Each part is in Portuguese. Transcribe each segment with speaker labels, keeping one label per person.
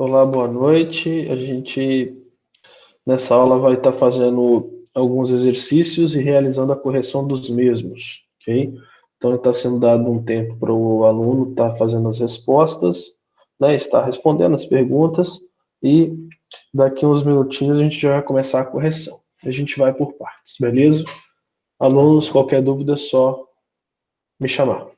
Speaker 1: Olá, boa noite. A gente nessa aula vai estar fazendo alguns exercícios e realizando a correção dos mesmos, ok? Então está sendo dado um tempo para o aluno estar fazendo as respostas, né? Estar respondendo as perguntas e daqui a uns minutinhos a gente já vai começar a correção. A gente vai por partes, beleza? Alunos, qualquer dúvida é só me chamar.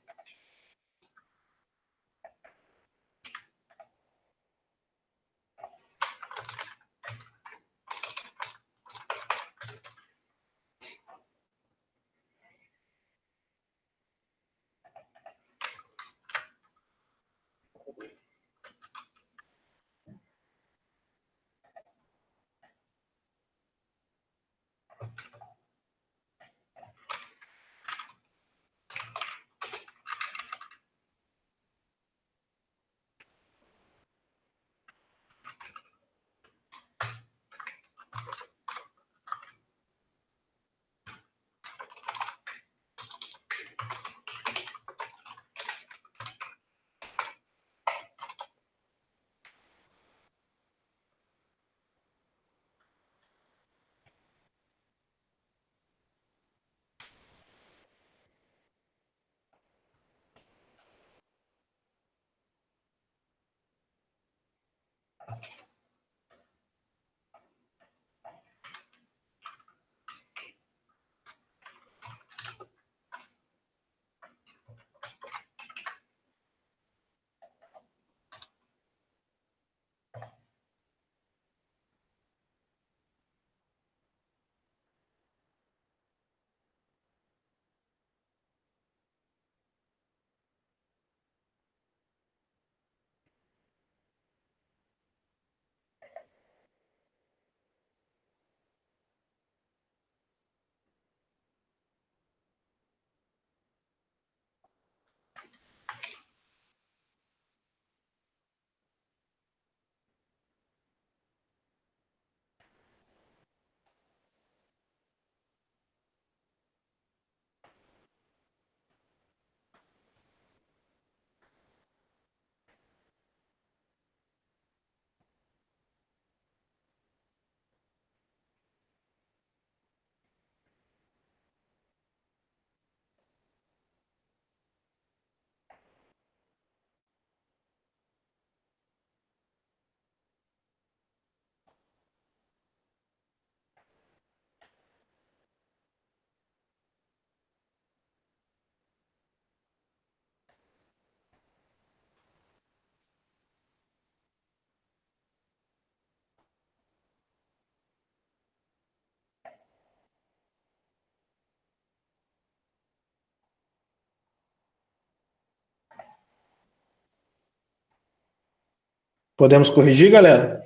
Speaker 1: Podemos corrigir, galera?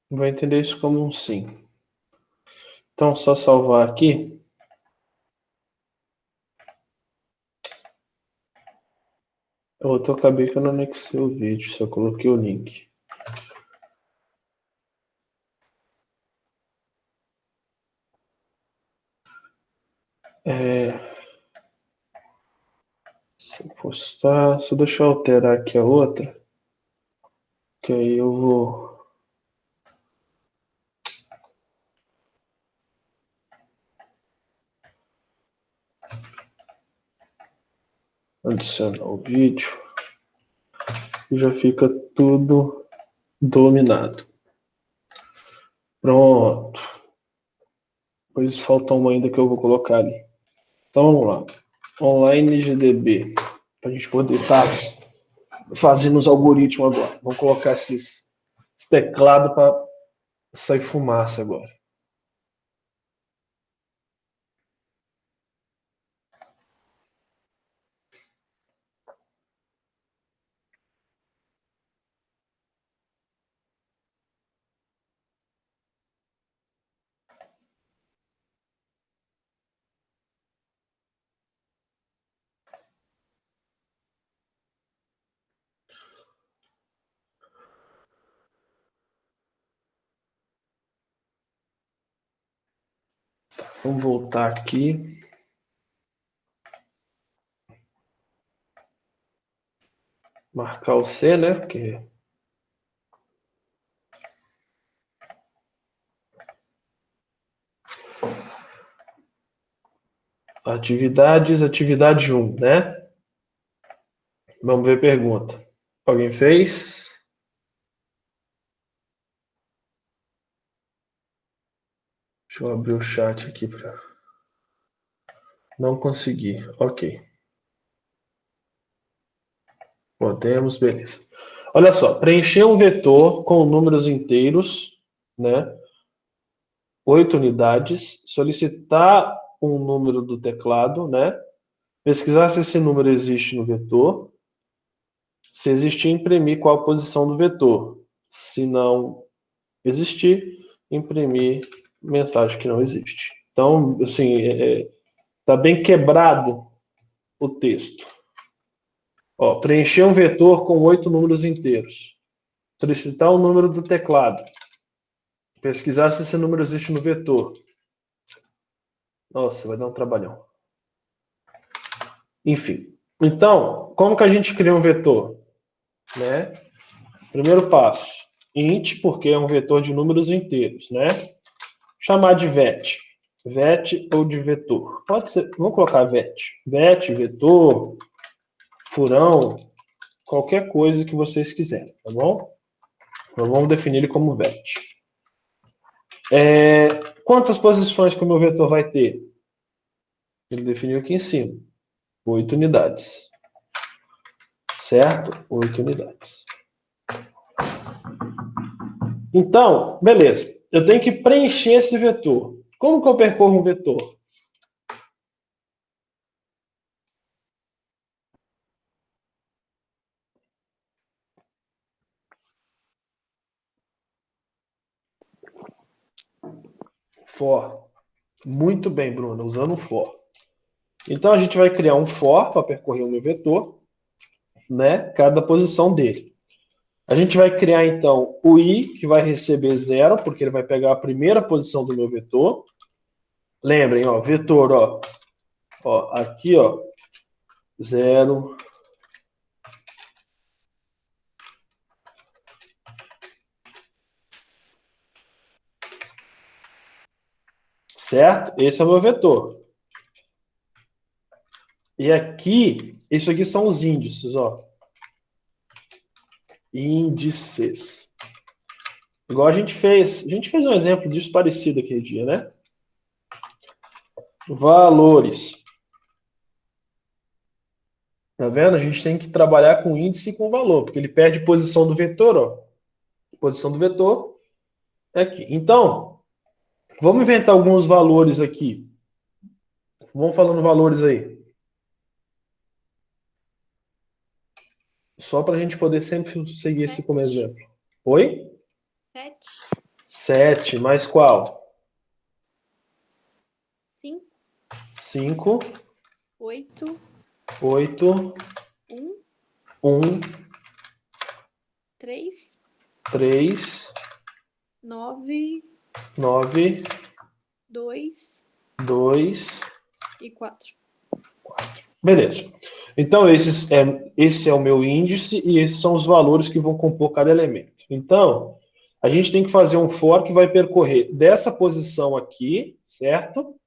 Speaker 1: Vou entender isso como um sim. Então, só salvar aqui. Eu acabei que eu não anexei o vídeo, só coloquei o link. Se eu postar, só deixa eu alterar aqui a outra, que aí eu vou adicionar o vídeo e já fica tudo dominado. Pronto. Depois falta uma ainda que eu vou colocar ali. Então vamos lá. Online GDB. Para a gente poder estar fazendo os algoritmos agora. Vamos colocar esse teclado para sair fumaça agora. Vamos voltar aqui. Marcar o C, né? Porque atividade 1, né? Vamos ver a pergunta. Alguém fez? Deixa eu abrir o chat aqui para. Não consegui. Ok. Podemos, beleza. Olha só, preencher um vetor com números inteiros, né? 8 unidades, solicitar um número do teclado, né? Pesquisar se esse número existe no vetor. Se existir, imprimir qual a posição do vetor. Se não existir, imprimir mensagem que não existe. Então, assim, tá bem quebrado o texto. Ó, preencher um vetor com 8 números inteiros. Solicitar o número do teclado. Pesquisar se esse número existe no vetor. Nossa, vai dar um trabalhão. Enfim. Então, como que a gente cria um vetor? Né? Primeiro passo, int, porque é um vetor de números inteiros, né? Chamar de vet. Vet ou de vetor. Pode ser, vamos colocar vet. Vet, vetor, furão, qualquer coisa que vocês quiserem, tá bom? Então, vamos definir ele como vet. Quantas posições que o meu vetor vai ter? Ele definiu aqui em cima. 8 unidades. Certo? 8 unidades. Então, beleza. Eu tenho que preencher esse vetor. Como que eu percorro um vetor? For. Muito bem, Bruno, usando o for. Então, a gente vai criar um for para percorrer o meu vetor, né? Cada posição dele. A gente vai criar, então, o i, que vai receber 0, porque ele vai pegar a primeira posição do meu vetor. Lembrem, ó, vetor, ó, aqui, ó, 0, certo? Esse é o meu vetor. E aqui, isso aqui são os índices, ó. Índices. Igual a gente fez. A gente fez um exemplo disso parecido aquele dia, né? Valores. Tá vendo? A gente tem que trabalhar com índice e com valor, porque ele perde posição do vetor, ó. Posição do vetor é aqui. Então, vamos inventar alguns valores aqui. Vamos falando valores aí. Só para a gente poder sempre seguir esse como exemplo. Oi?
Speaker 2: 7.
Speaker 1: 7, mais qual?
Speaker 2: 5.
Speaker 1: 5.
Speaker 2: 8.
Speaker 1: 8.
Speaker 2: 1.
Speaker 1: 1.
Speaker 2: 3.
Speaker 1: 3.
Speaker 2: 9.
Speaker 1: 9.
Speaker 2: 2.
Speaker 1: 2.
Speaker 2: E 4.
Speaker 1: Beleza. Então, esse é o meu índice e esses são os valores que vão compor cada elemento. Então, a gente tem que fazer um for que vai percorrer dessa posição aqui, certo?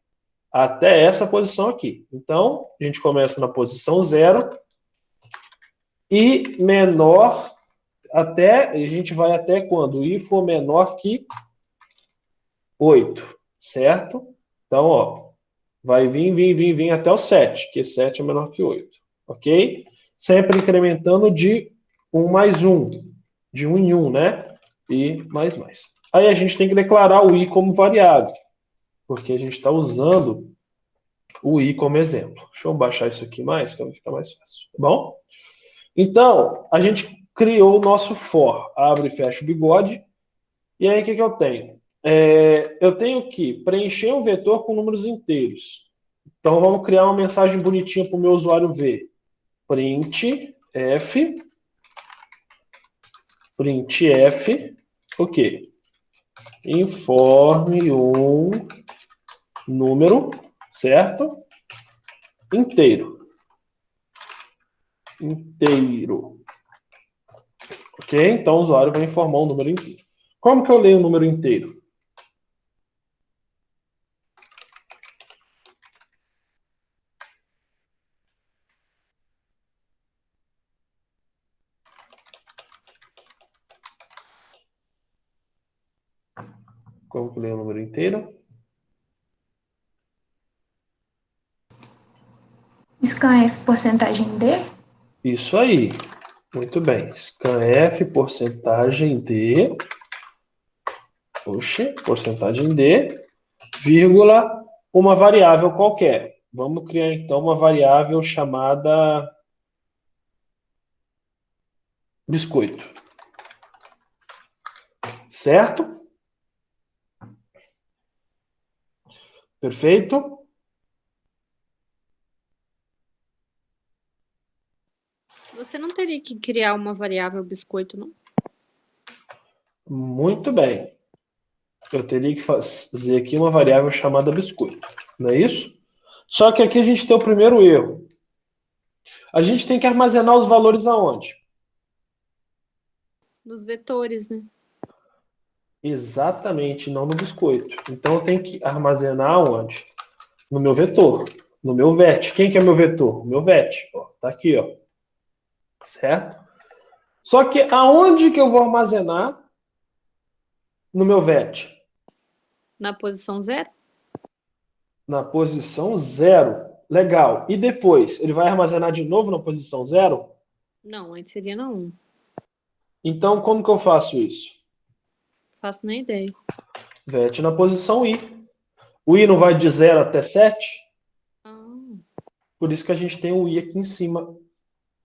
Speaker 1: Até essa posição aqui. Então, a gente começa na posição 0 e menor até, a gente vai até quando i for menor que 8, certo? Então, ó, vai vir até o 7, que 7 é menor que 8, ok? Sempre incrementando de 1 mais 1, de 1 em 1, né? E mais. Aí a gente tem que declarar o i como variável, porque a gente está usando o i como exemplo. Deixa eu baixar isso aqui mais, que vai ficar mais fácil, tá bom? Então, a gente criou o nosso for. Abre e fecha o bigode. E aí, o que eu tenho? Eu tenho que preencher um vetor com números inteiros. Então, vamos criar uma mensagem bonitinha para o meu usuário ver. Printf, o quê? Informe um número, certo? Inteiro. Inteiro. Ok? Então o usuário vai informar um número inteiro. Como que eu leio o número inteiro? Como que eu leio o número inteiro?
Speaker 3: Scanf porcentagem D?
Speaker 1: Isso aí. Muito bem. Scanf, porcentagem de... Oxe, porcentagem de, vírgula, uma variável qualquer. Vamos criar, então, uma variável chamada biscoito. Certo? Perfeito?
Speaker 2: Você não teria que criar uma variável biscoito, não?
Speaker 1: Muito bem. Eu teria que fazer aqui uma variável chamada biscoito. Não é isso? Só que aqui a gente tem o primeiro erro. A gente tem que armazenar os valores aonde?
Speaker 2: Dos vetores, né?
Speaker 1: Exatamente, não no biscoito. Então eu tenho que armazenar onde? No meu vetor, no meu vet. Quem que é meu vetor? O meu vet. Ó, tá aqui, ó. Certo? Só que aonde que eu vou armazenar no meu vet?
Speaker 2: Na posição 0?
Speaker 1: Na posição 0. Legal. E depois, ele vai armazenar de novo na posição 0?
Speaker 2: Não, antes seria na 1.
Speaker 1: Então, como que eu faço isso?
Speaker 2: Faço nem ideia.
Speaker 1: Vet na posição i. O i não vai de 0 até 7?
Speaker 2: Ah,
Speaker 1: Por isso que a gente tem o i aqui em cima,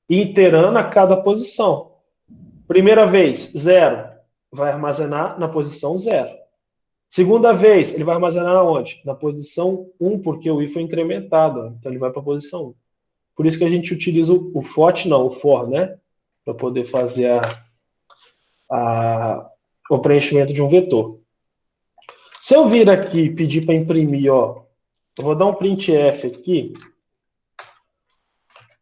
Speaker 1: iterando a cada posição. Primeira vez, 0. Vai armazenar na posição 0. Segunda vez, ele vai armazenar onde? Na posição 1, porque o i foi incrementado. Então, ele vai para a posição 1. Por isso que a gente utiliza o FOT, não, o FOR, né? Para poder fazer o preenchimento de um vetor. Se eu vir aqui e pedir para imprimir, ó, eu vou dar um printf aqui,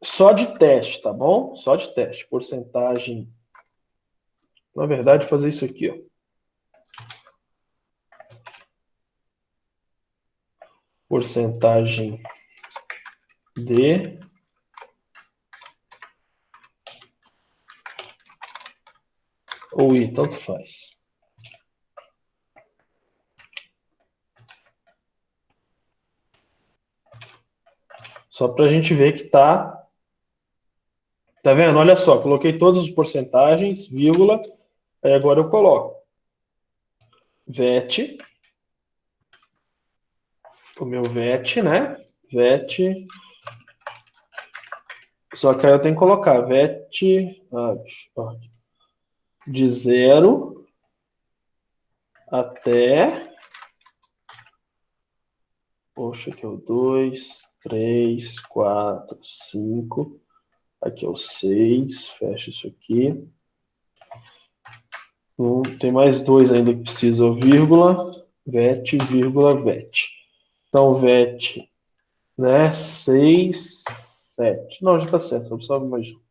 Speaker 1: só de teste, tá bom? Só de teste. Porcentagem. Na verdade, fazer isso aqui, ó. Porcentagem de ou i, tanto faz. Só para a gente ver que tá. Tá vendo? Olha só, coloquei todas as porcentagens, vírgula, aí agora eu coloco VET, o meu VET, né? VET, só que aí eu tenho que colocar VET de 0 até, poxa, aqui é o 2, 3, 4, 5, aqui é o 6, fecha isso aqui. Tem mais dois ainda que precisa, vírgula, VET, vírgula, VET. Então, VET, né, 6, 7. Não, já está certo, só precisava mais um.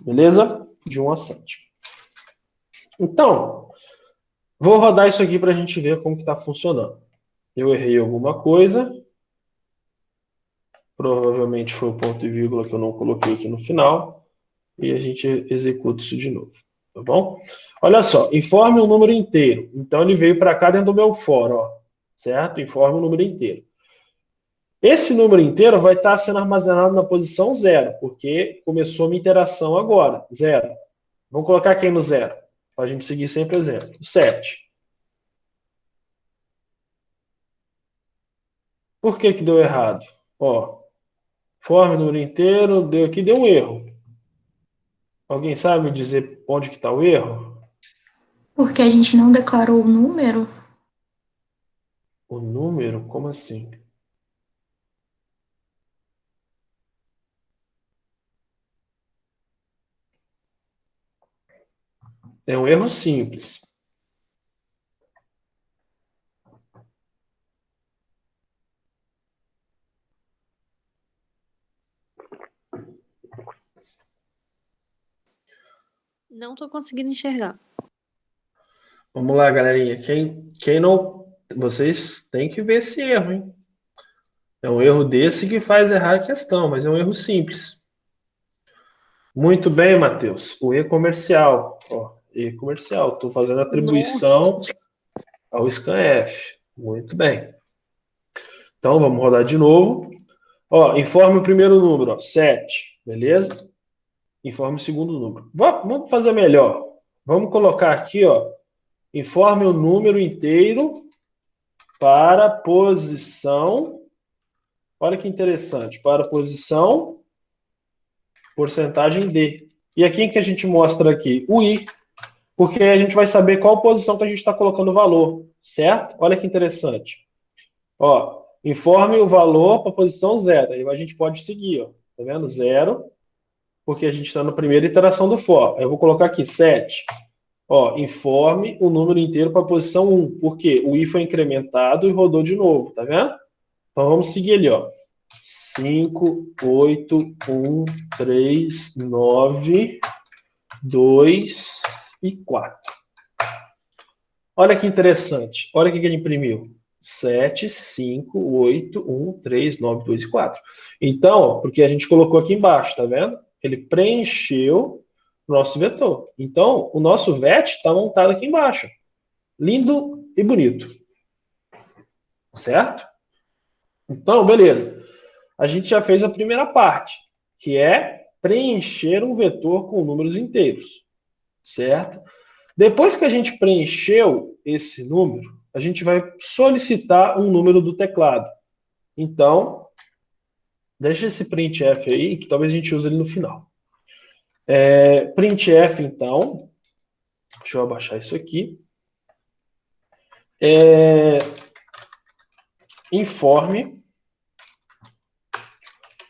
Speaker 1: Beleza? De 1 a 7. Então, vou rodar isso aqui para a gente ver como que está funcionando. Eu errei alguma coisa. Provavelmente foi o ponto e vírgula que eu não coloquei aqui no final. E a gente executa isso de novo. Tá bom? Olha só, informe um número inteiro. Então, ele veio para cá dentro do meu for, ó. Certo? Informe um número inteiro. Esse número inteiro vai estar sendo armazenado na posição 0, porque começou a minha interação agora. 0. Vamos colocar quem no 0? Para a gente seguir sempre o exemplo. 7. Por que que deu errado? Ó, forma o número inteiro, deu aqui, deu um erro. Alguém sabe me dizer onde que está o erro?
Speaker 3: Porque a gente não declarou o número?
Speaker 1: O número? Como assim? É um erro simples.
Speaker 2: Não tô conseguindo enxergar.
Speaker 1: Vamos lá, galerinha. Quem não... Vocês têm que ver esse erro, hein? É um erro desse que faz errar a questão, mas é um erro simples. Muito bem, Matheus. O e-comercial. Ó, e-comercial. Estou fazendo
Speaker 2: Nossa.
Speaker 1: atribuição ao scanf. Muito bem. Então, vamos rodar de novo. Ó, informe o primeiro número, ó, 7. Beleza? Informe o segundo número. Vamos fazer melhor. Vamos colocar aqui, ó. Informe o número inteiro para posição. Olha que interessante. Para posição, porcentagem D. E aqui que a gente mostra aqui? O I. Porque a gente vai saber qual posição que a gente está colocando o valor. Certo? Olha que interessante. Ó, informe o valor para a posição 0. Aí a gente pode seguir, ó. Tá vendo? 0. Porque a gente está na primeira iteração do for. Aí eu vou colocar aqui 7. Ó, informe o número inteiro para a posição 1. Por quê? O i foi incrementado e rodou de novo, tá vendo? Então vamos seguir ali, ó. 5, 8, 1, 3, 9, 2 e 4. Olha que interessante. Olha o que ele imprimiu. 7, 5, 8, 1, 3, 9, 2 e 4. Então, porque a gente colocou aqui embaixo, tá vendo? Ele preencheu o nosso vetor. Então, o nosso VET está montado aqui embaixo. Lindo e bonito. Certo? Então, beleza. A gente já fez a primeira parte, que é preencher um vetor com números inteiros. Certo? Depois que a gente preencheu esse número, a gente vai solicitar um número do teclado. Então, deixa esse printf aí, que talvez a gente use ele no final. Printf, então, deixa eu abaixar isso aqui. Informe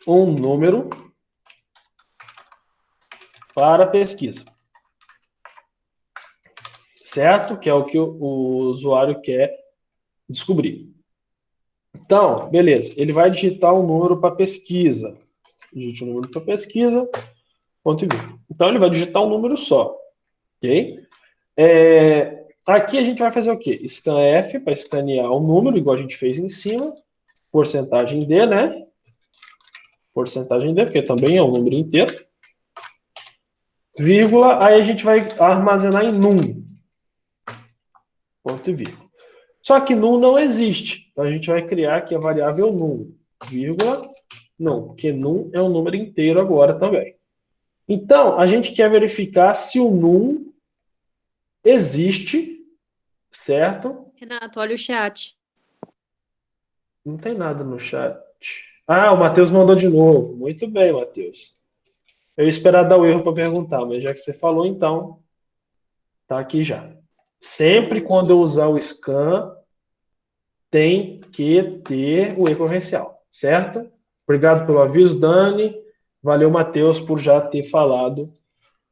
Speaker 1: um número para pesquisa. Certo? Que é o que o usuário quer descobrir. Então, beleza. Ele vai digitar um número para pesquisa. Digite um número para pesquisa. Ponto e vírgula. Então, ele vai digitar um número só. Ok? Aqui a gente vai fazer o quê? Scanf para escanear o número, igual a gente fez em cima. Porcentagem D, né? Porcentagem D, porque também é um número inteiro. Vírgula, aí a gente vai armazenar em num. Ponto e vírgula. Só que num não existe. Então a gente vai criar aqui a variável num. Vírgula, não, porque num é um número inteiro agora também. Então, a gente quer verificar se o num existe, certo?
Speaker 2: Renato, olha o chat.
Speaker 1: Não tem nada no chat. Ah, o Matheus mandou de novo. Muito bem, Matheus. Eu ia esperar dar o erro para perguntar, mas já que você falou, então, tá aqui já. Sempre quando eu usar o scan, tem que ter o e-comercial, certo? Obrigado pelo aviso, Dani. Valeu, Matheus, por já ter falado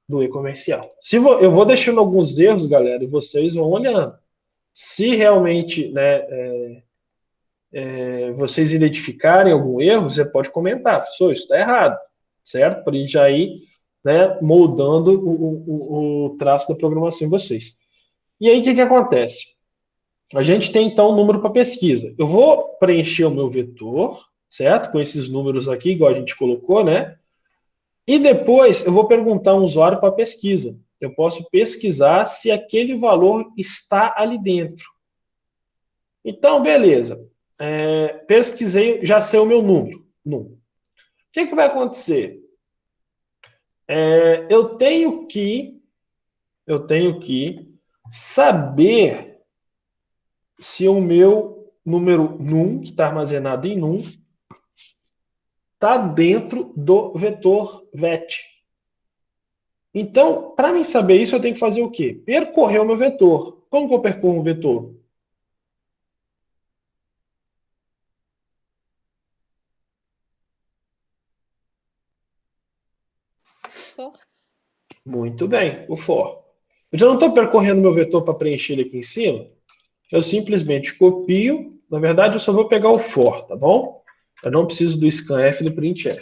Speaker 1: do e-comercial. Eu vou deixando alguns erros, galera, e vocês vão olhando. Se realmente, né, vocês identificarem algum erro, você pode comentar. Professor, isso está errado, certo? Para a gente já ir, né, moldando o traço da programação em vocês. E aí, o que acontece? A gente tem, então, um número para pesquisa. Eu vou preencher o meu vetor, certo? Com esses números aqui, igual a gente colocou, né? E depois eu vou perguntar a um usuário para pesquisa. Eu posso pesquisar se aquele valor está ali dentro. Então, beleza. Pesquisei, já sei o meu número. O que vai acontecer? Eu tenho que saber se o meu número num, que está armazenado em num, está dentro do vetor VET. Então, para mim saber isso, eu tenho que fazer o quê? Percorrer o meu vetor. Como que eu percorro o vetor?
Speaker 2: For.
Speaker 1: Muito bem, o for. Eu já não estou percorrendo o meu vetor para preencher ele aqui em cima. Eu simplesmente copio. Na verdade, eu só vou pegar o for, tá bom? Eu não preciso do scanf e do printf.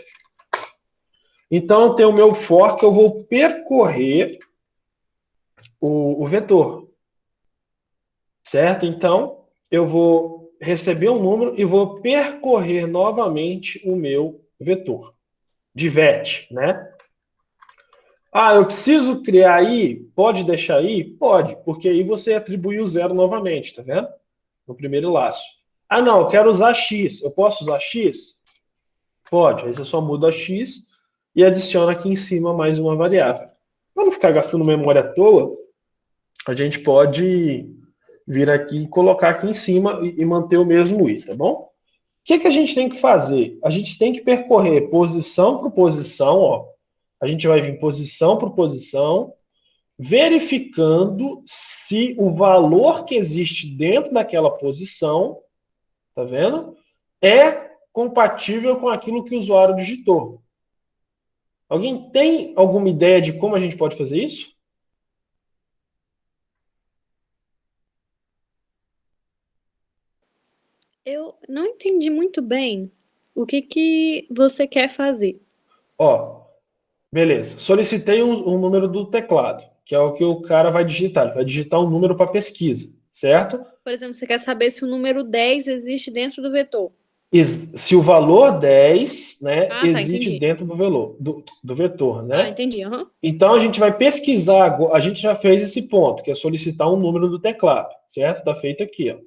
Speaker 1: Então, eu tenho o meu for que eu vou percorrer o vetor, certo? Então, eu vou receber um número e vou percorrer novamente o meu vetor de vet, né? Ah, eu preciso criar aí? Pode deixar aí? Pode, porque aí você atribui o zero novamente, tá vendo? No primeiro laço. Ah, não, eu quero usar x. Eu posso usar x? Pode. Aí você só muda x e adiciona aqui em cima mais uma variável. Para não ficar gastando memória à toa, a gente pode vir aqui e colocar aqui em cima e manter o mesmo i, tá bom? O que a gente tem que fazer? A gente tem que percorrer posição por posição, ó. A gente vai vir posição por posição, verificando se o valor que existe dentro daquela posição, tá vendo? É compatível com aquilo que o usuário digitou. Alguém tem alguma ideia de como a gente pode fazer isso?
Speaker 2: Eu não entendi muito bem o que você quer fazer.
Speaker 1: Ó, beleza. Solicitei um número do teclado, que é o que o cara vai digitar. Ele vai digitar um número para pesquisa, certo?
Speaker 2: Por exemplo, você quer saber se o número 10 existe dentro do vetor.
Speaker 1: Se o valor 10, né,
Speaker 2: Ah, tá,
Speaker 1: existe
Speaker 2: entendi.
Speaker 1: dentro do vetor,
Speaker 2: Ah,
Speaker 1: né?
Speaker 2: entendi, aham.
Speaker 1: Então a gente vai pesquisar, a gente já fez esse ponto, que é solicitar um número do teclado, certo? Está feito aqui, ó.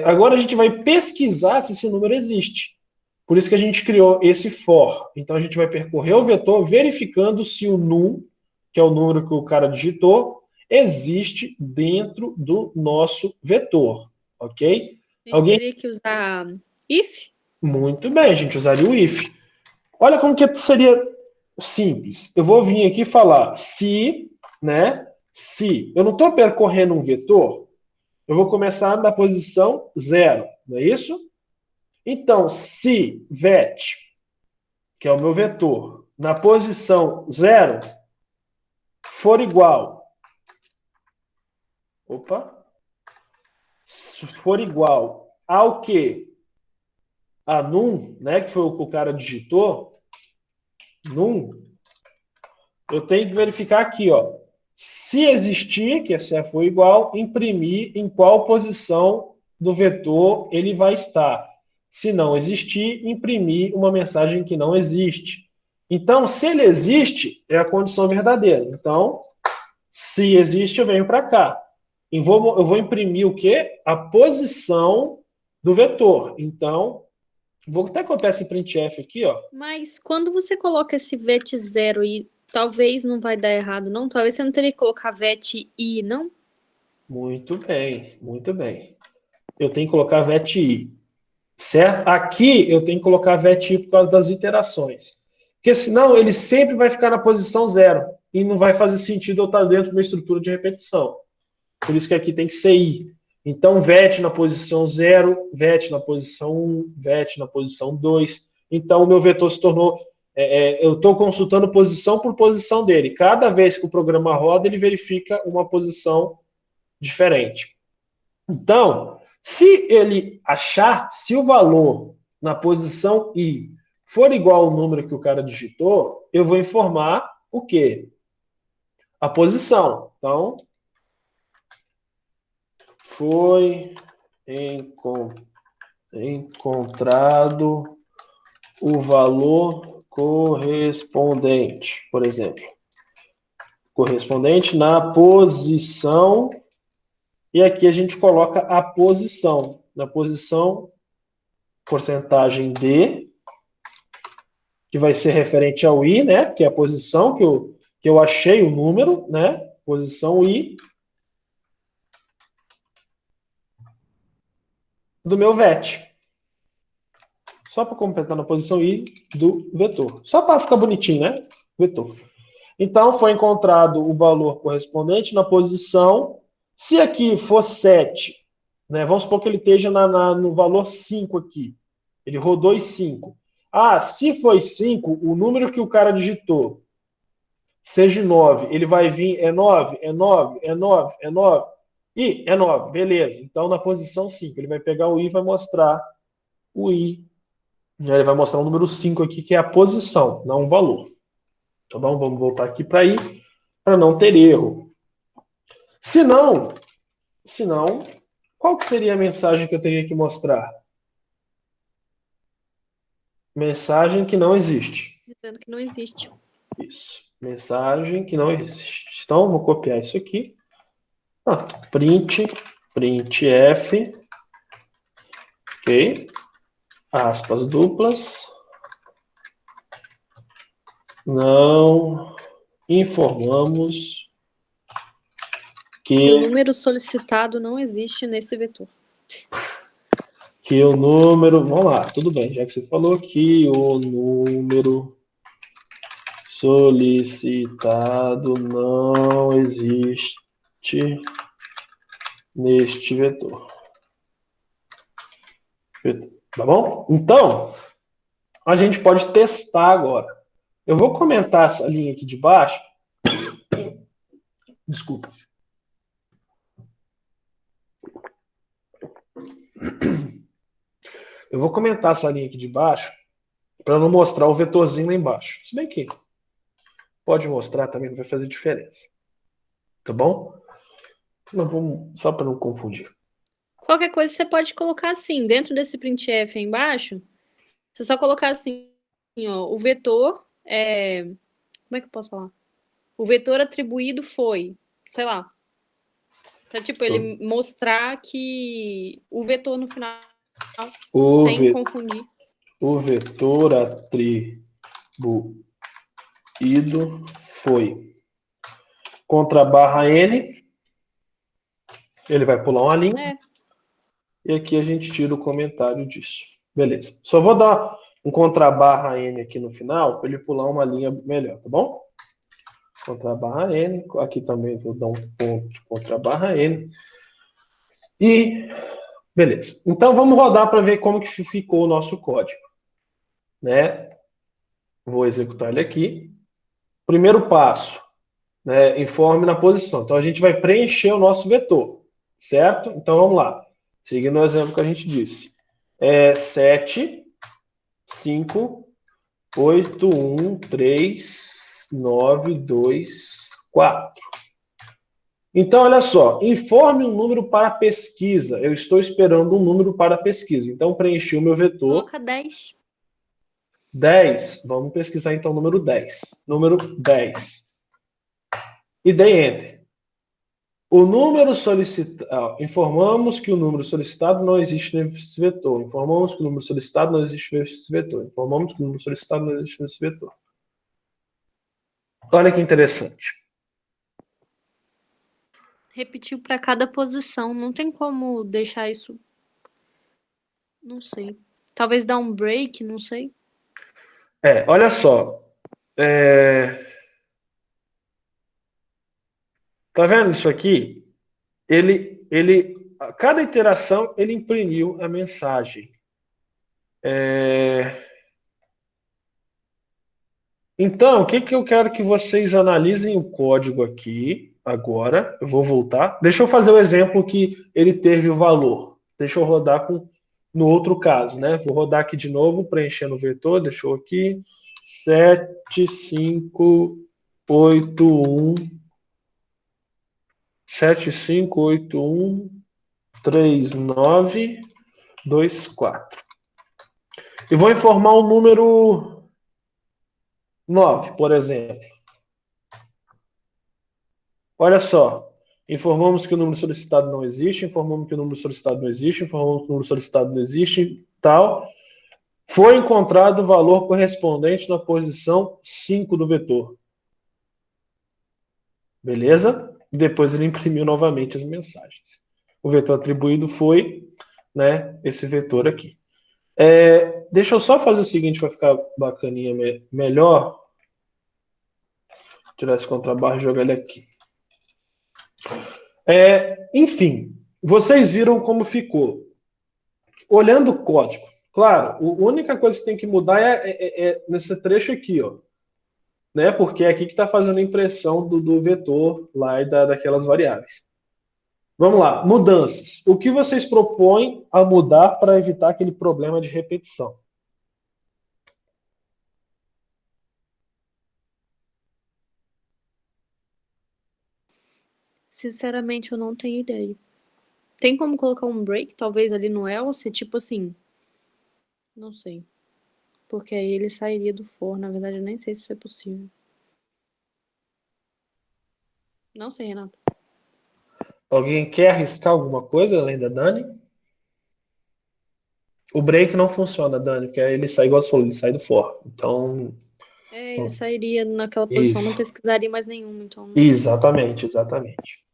Speaker 1: Agora a gente vai pesquisar se esse número existe. Por isso que a gente criou esse for. Então a gente vai percorrer o vetor verificando se o num, que é o número que o cara digitou, existe dentro do nosso vetor, ok?
Speaker 2: A gente
Speaker 1: Alguém?
Speaker 2: teria que usar if?
Speaker 1: Muito bem, a gente usaria o if. Olha como que seria simples. Eu vou vir aqui falar se, né? Se eu não estou percorrendo um vetor, eu vou começar na posição zero, não é isso? Então, se vet, que é o meu vetor, na posição zero, for igual. Opa! Se for igual ao que? A num, né? Que foi o que o cara digitou, num, eu tenho que verificar aqui, ó. Se existir, que se for igual, imprimir em qual posição do vetor ele vai estar. Se não existir, imprimir uma mensagem que não existe. Então, se ele existe, é a condição verdadeira. Então, se existe, eu venho para cá. Eu vou imprimir o quê? A posição do vetor. Então, vou até copiar esse printf aqui, ó.
Speaker 2: Mas quando você coloca esse vet 0 e talvez não vai dar errado, não? Talvez você não teria que colocar vet i, não?
Speaker 1: Muito bem, muito bem. Eu tenho que colocar VET-I, certo? Aqui eu tenho que colocar VET-I por causa das iterações. Porque senão ele sempre vai ficar na posição zero e não vai fazer sentido eu estar dentro de uma estrutura de repetição. Por isso que aqui tem que ser I. Então, VET na posição 0, VET na posição 1, VET na posição 2. Então, o meu vetor se tornou... eu estou consultando posição por posição dele. Cada vez que o programa roda, ele verifica uma posição diferente. Então, se ele achar, se o valor na posição I for igual ao número que o cara digitou, eu vou informar o quê? A posição. Então, foi encontrado o valor correspondente, por exemplo. Correspondente na posição. E aqui a gente coloca a posição. Na posição, porcentagem D, que vai ser referente ao I, né? Que é a posição que eu achei o número, né? Posição I do meu VET. Só para completar na posição I do vetor. Só para ficar bonitinho, né? Vetor. Então, foi encontrado o valor correspondente na posição. Se aqui for 7, né? Vamos supor que ele esteja no valor 5 aqui. Ele rodou em 5. Ah, se foi 5, o número que o cara digitou seja 9, ele vai vir, é 9, é 9, é 9, é 9. E é 9, beleza. Então, na posição 5, ele vai pegar o I e vai mostrar o I. Ele vai mostrar o número 5 aqui, que é a posição, não o valor. Tá bom? Vamos voltar aqui para I, para não ter erro. Se não, qual que seria a mensagem que eu teria que mostrar? Mensagem que não existe.
Speaker 2: Dizendo que não existe.
Speaker 1: Isso. Mensagem que não existe. Então, vou copiar isso aqui. Printf, ok? Aspas duplas. Não informamos
Speaker 2: Que o
Speaker 1: que
Speaker 2: número solicitado não existe nesse vetor.
Speaker 1: o número... Vamos lá, tudo bem. Já que você falou que o número solicitado não existe neste vetor. Tá bom? Então, a gente pode testar agora. Eu vou comentar essa linha aqui de baixo. Desculpa. Eu vou comentar essa linha aqui de baixo para não mostrar o vetorzinho lá embaixo. Se bem que pode mostrar também, não vai fazer diferença. Tá bom? Então, vamos, só para não confundir.
Speaker 2: Qualquer coisa você pode colocar assim, dentro desse printf aí embaixo, você só colocar assim, ó, o vetor, como é que eu posso falar? O vetor atribuído foi, sei lá, para tipo, ele mostrar que o vetor no final, sem confundir.
Speaker 1: O vetor atribuído foi contra a barra N, ele vai pular uma linha, e aqui a gente tira o comentário disso. Beleza. Só vou dar um contra a barra N aqui no final, para ele pular uma linha melhor, tá bom? Contra a barra N, aqui também vou dar um ponto contra a barra N. E, beleza. Então vamos rodar para ver como que ficou o nosso código. Né? Vou executar ele aqui. Primeiro passo, né, informe na posição. Então a gente vai preencher o nosso vetor, certo? Então vamos lá. Seguindo o exemplo que a gente disse. 7, 5, 8, 1, 3, 9, 2, 4. Então, olha só, informe um número para pesquisa. Eu estou esperando um número para pesquisa. Então, preenchi o meu vetor.
Speaker 2: Coloca 10.
Speaker 1: 10. Vamos pesquisar então o número 10. Número 10. E dei Enter. O número solicitado. Informamos que o número solicitado não existe nesse vetor. Informamos que o número solicitado não existe nesse vetor. Informamos que o número solicitado não existe nesse vetor. Olha que interessante.
Speaker 2: Repetiu para cada posição. Não tem como deixar isso. Não sei. Talvez dar um break, não sei.
Speaker 1: Olha só. Tá vendo isso aqui? A cada iteração, ele imprimiu a mensagem. Então, o que que eu quero que vocês analisem o código aqui, agora. Eu vou voltar. Deixa eu fazer o exemplo que ele teve o valor. Deixa eu rodar no outro caso, né? Vou rodar aqui de novo, preenchendo o vetor. Deixa eu aqui. 7, 5, 8, 1. 7, 5, 8, 1, 3, 9, 2, 4. E vou informar o número 9, por exemplo. Olha só. Informamos que o número solicitado não existe, informamos que o número solicitado não existe, informamos que o número solicitado não existe, tal. Foi encontrado o valor correspondente na posição 5 do vetor. Beleza? E depois ele imprimiu novamente as mensagens. O vetor atribuído foi, né, esse vetor aqui. Deixa eu só fazer o seguinte para ficar bacaninha melhor. Tirar esse contrabarro e jogar ele aqui. Enfim, vocês viram como ficou. Olhando o código, claro, a única coisa que tem que mudar é nesse trecho aqui, ó, né? Porque é aqui que está fazendo a impressão do vetor lá e daquelas variáveis. Vamos lá, mudanças. O que vocês propõem a mudar para evitar aquele problema de repetição?
Speaker 2: Sinceramente, eu não tenho ideia. Tem como colocar um break, talvez, ali no else? Tipo assim. Não sei. Porque aí ele sairia do for. Na verdade, eu nem sei se isso é possível. Não sei, Renato.
Speaker 1: Alguém quer arriscar alguma coisa além da Dani? O break não funciona, Dani, porque ele sai, igual você falou, ele sai do for. Então,
Speaker 2: Ele sairia naquela posição, não
Speaker 1: isso.
Speaker 2: pesquisaria mais nenhuma, então não sei.
Speaker 1: Exatamente, exatamente.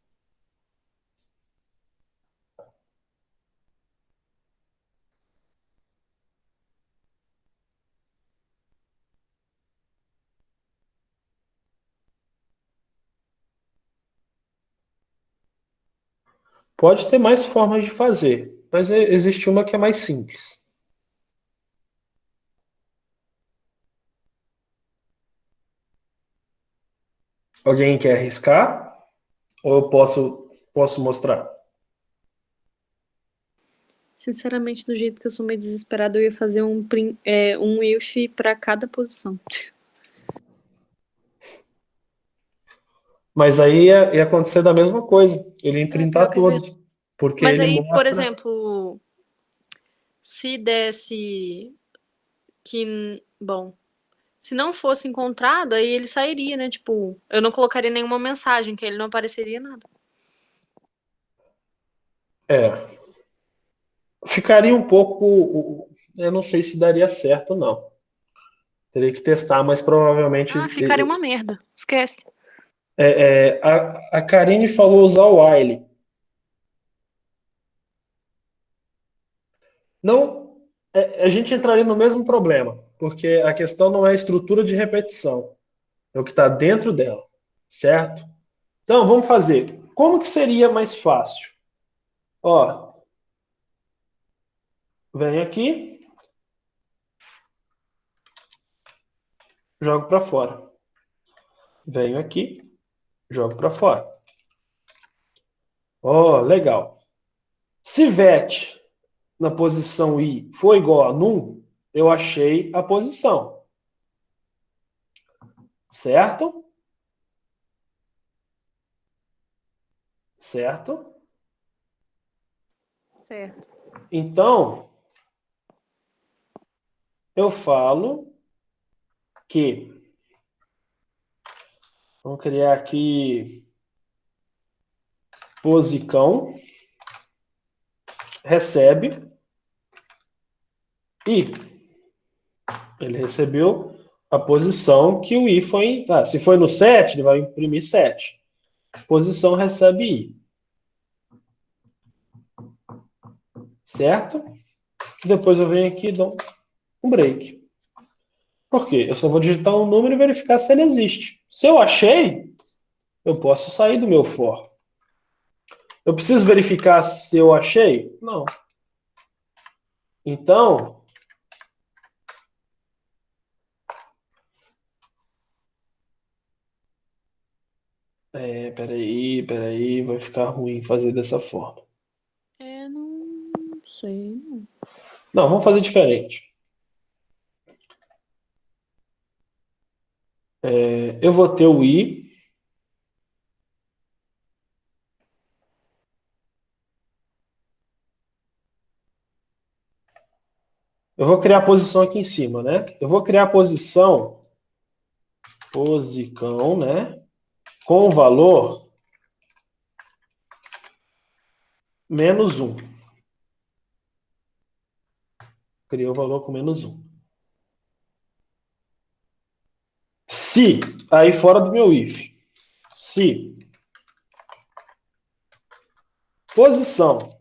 Speaker 1: Pode ter mais formas de fazer, mas existe uma que é mais simples. Alguém quer arriscar? Ou eu posso mostrar?
Speaker 2: Sinceramente, do jeito que eu sou meio desesperado, eu ia fazer um if para cada posição.
Speaker 1: Mas aí ia acontecer da mesma coisa. Ele ia
Speaker 2: Pior
Speaker 1: printar
Speaker 2: que é verdade.
Speaker 1: todos. Porque
Speaker 2: Mas
Speaker 1: ele
Speaker 2: aí, por
Speaker 1: mostra.
Speaker 2: exemplo, se desse que, bom, se não fosse encontrado, aí ele sairia, né? Tipo, eu não colocaria nenhuma mensagem, que ele não apareceria nada.
Speaker 1: É. Ficaria um pouco. Eu não sei se daria certo, não. Teria que testar, mas
Speaker 2: Ah,
Speaker 1: provavelmente.
Speaker 2: ficaria uma merda. Esquece.
Speaker 1: A Karine falou usar o while. Não, a gente entraria no mesmo problema, porque a questão não é a estrutura de repetição, é o que está dentro dela, certo? Então, vamos fazer. Como que seria mais fácil? Ó, vem aqui, jogo para fora. Venho aqui, jogo para fora. Ó, legal. Se vet na posição I for igual a num, eu achei a posição, certo? Certo?
Speaker 2: Certo.
Speaker 1: Então, eu falo que, vamos criar aqui posicão, recebe, e ele recebeu a posição que o I foi. Se foi no 7, ele vai imprimir 7. Posição recebe I. Certo? Depois eu venho aqui e dou um break. Por quê? Eu só vou digitar um número e verificar se ele existe. Se eu achei, eu posso sair do meu for. Eu preciso verificar se eu achei? Não. Então, peraí, vai ficar ruim fazer dessa forma.
Speaker 2: Não sei.
Speaker 1: Não, vamos fazer diferente. Eu vou ter o I. Eu vou criar a posição aqui em cima, né? Eu vou criar a posicão, né? Com o valor -1. Criei o valor com -1. Se, aí fora do meu if, se posição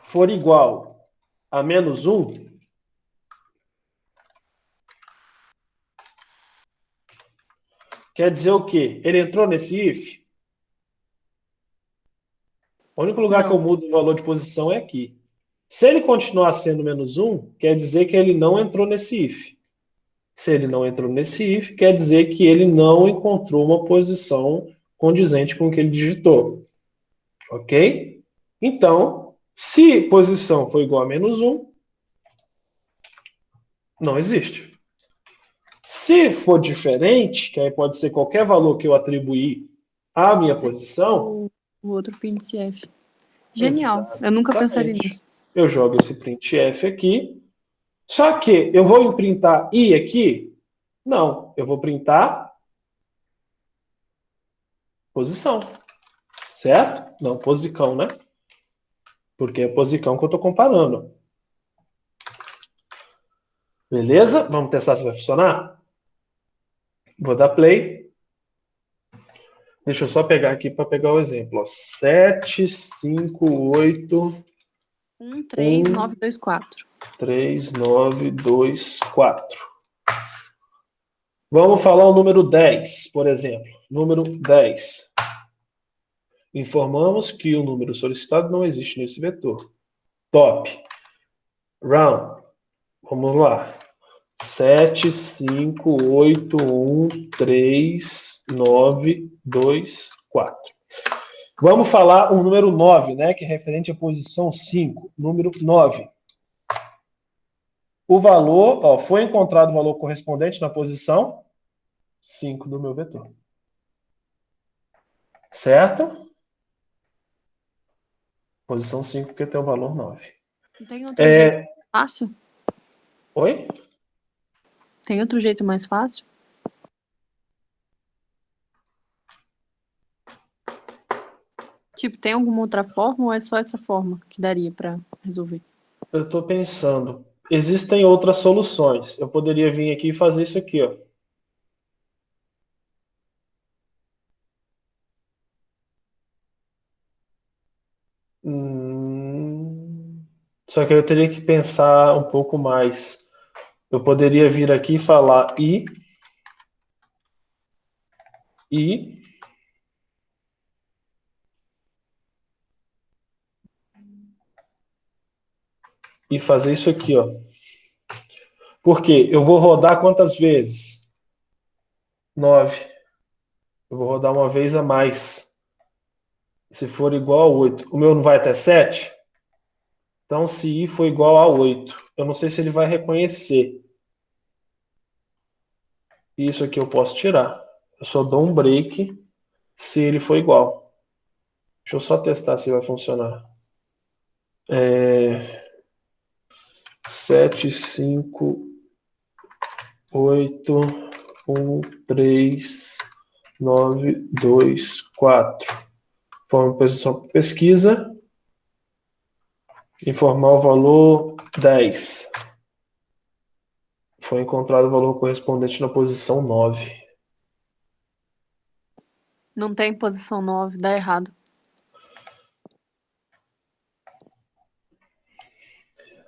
Speaker 1: for igual a -1, quer dizer o quê? Ele entrou nesse if? O único lugar que eu
Speaker 3: Não.
Speaker 1: mudo o valor de posição é aqui. Se ele continuar sendo -1, quer dizer que ele não entrou nesse if. Se ele não entrou nesse if, quer dizer que ele não encontrou uma posição condizente com o que ele digitou. Ok? Então, se posição for igual a -1, não existe. Se for diferente, que aí pode ser qualquer valor que eu atribuir A minha
Speaker 2: Você-
Speaker 1: posição,
Speaker 2: O outro printf. Genial. Eu nunca pensaria
Speaker 1: exatamente.
Speaker 2: nisso.
Speaker 1: Eu jogo esse printf aqui. Só que eu vou printar I aqui? Não, eu vou printar posição. Certo? Não, posicão, né? Porque é posicão que eu estou comparando. Beleza? Vamos testar se vai funcionar? Vou dar play. Deixa eu só pegar aqui para pegar o exemplo. Ó. 7, 5, 8,
Speaker 2: 13924.
Speaker 1: 3, 9, 2, 4. Vamos falar o número 10, por exemplo. Número 10. Informamos que o número solicitado não existe nesse vetor. Top. Round. Vamos lá. 7, 5, 8, 1, 3, 9, 2, 4. Vamos falar o número 9, né? Que é referente à posição 5. Número 9. O valor, ó, foi encontrado o valor correspondente na posição 5 do meu vetor. Certo? Posição 5, porque tem o valor 9.
Speaker 2: Não tem outro jeito fácil?
Speaker 1: Oi?
Speaker 2: Tem outro jeito mais fácil? Tipo, tem alguma outra forma ou é só essa forma que daria para resolver?
Speaker 1: Eu estou pensando. Existem outras soluções. Eu poderia vir aqui e fazer isso aqui, ó. Só que eu teria que pensar um pouco mais. Eu poderia vir aqui e falar e fazer isso aqui, ó. Por quê? Eu vou rodar quantas vezes? 9. Eu vou rodar uma vez a mais. Se for igual a 8. O meu não vai até 7? Então, se I for igual a 8, eu não sei se ele vai reconhecer. Isso aqui eu posso tirar. Eu só dou um break se ele for igual. Deixa eu só testar se vai funcionar. 7, 5, 8, 1, 3, 9, 2, 4. Forma posição pesquisa. Informar o valor 10. Foi encontrado o valor correspondente na posição 9.
Speaker 2: Não tem posição 9, dá errado.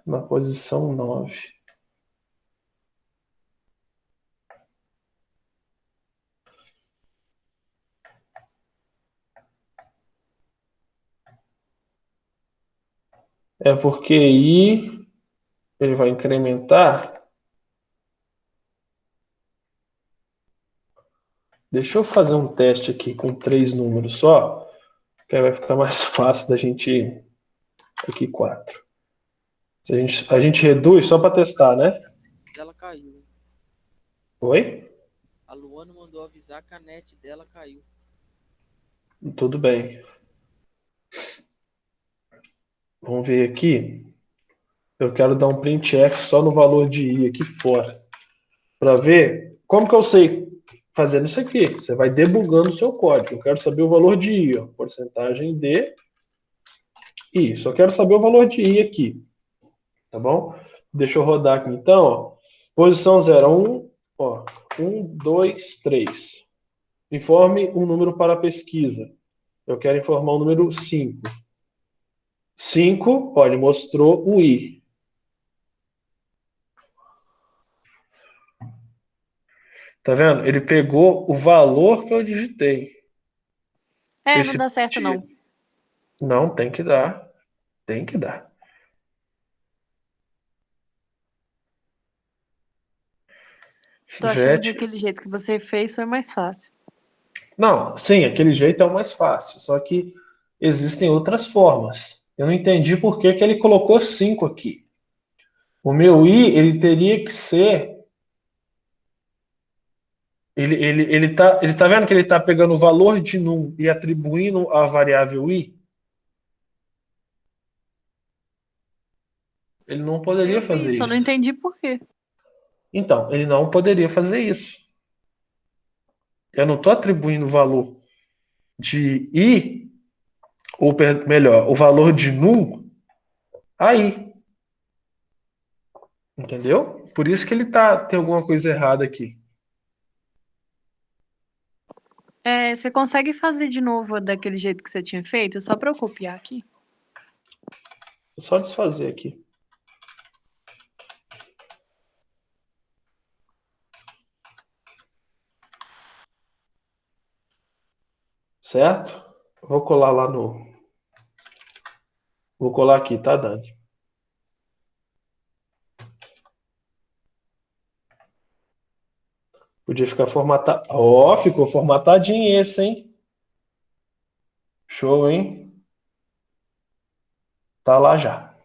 Speaker 1: Na posição 9. É porque I ele vai incrementar. Deixa eu fazer um teste aqui com 3 números só, que aí vai ficar mais fácil da gente. Aqui 4. A gente reduz só para testar, né?
Speaker 4: Dela caiu.
Speaker 1: Oi?
Speaker 4: A Luana mandou avisar que a net dela caiu.
Speaker 1: Tudo bem. Vamos ver aqui. Eu quero dar um printf só no valor de I aqui fora. Para ver como que eu sei fazendo isso aqui. Você vai debugando o seu código. Eu quero saber o valor de I. Ó. Porcentagem de I. Só quero saber o valor de I aqui. Tá bom? Deixa eu rodar aqui então. Ó. Posição 0, 1. Ó, 1, 2, 3. Informe um número para a pesquisa. Eu quero informar o número 5. 5, olha, mostrou o I. Tá vendo? Ele pegou o valor que eu digitei.
Speaker 2: Não dá certo, não.
Speaker 1: Não, tem que dar. Tem que dar.
Speaker 2: Tô achando que aquele jeito que você fez foi mais fácil.
Speaker 1: Não, sim, aquele jeito é o mais fácil. Só que existem outras formas. Eu não entendi por que ele colocou 5 aqui. O meu I, ele teria que ser Ele tá vendo que ele está pegando o valor de num e atribuindo a variável i? Ele não poderia
Speaker 2: Eu vi,
Speaker 1: fazer
Speaker 2: só não
Speaker 1: isso.
Speaker 2: entendi por quê.
Speaker 1: Então, ele não poderia fazer isso. Eu não estou atribuindo o valor de i, ou melhor, o valor de num a i. Entendeu? Por isso que tem alguma coisa errada aqui.
Speaker 2: Você consegue fazer de novo daquele jeito que você tinha feito? Só para eu copiar aqui.
Speaker 1: Vou só desfazer aqui. Certo? Vou colar lá no. Vou colar aqui, tá, Dani? Podia ficar formatado. Ó, ficou formatadinho esse, hein? Show, hein? Tá lá já.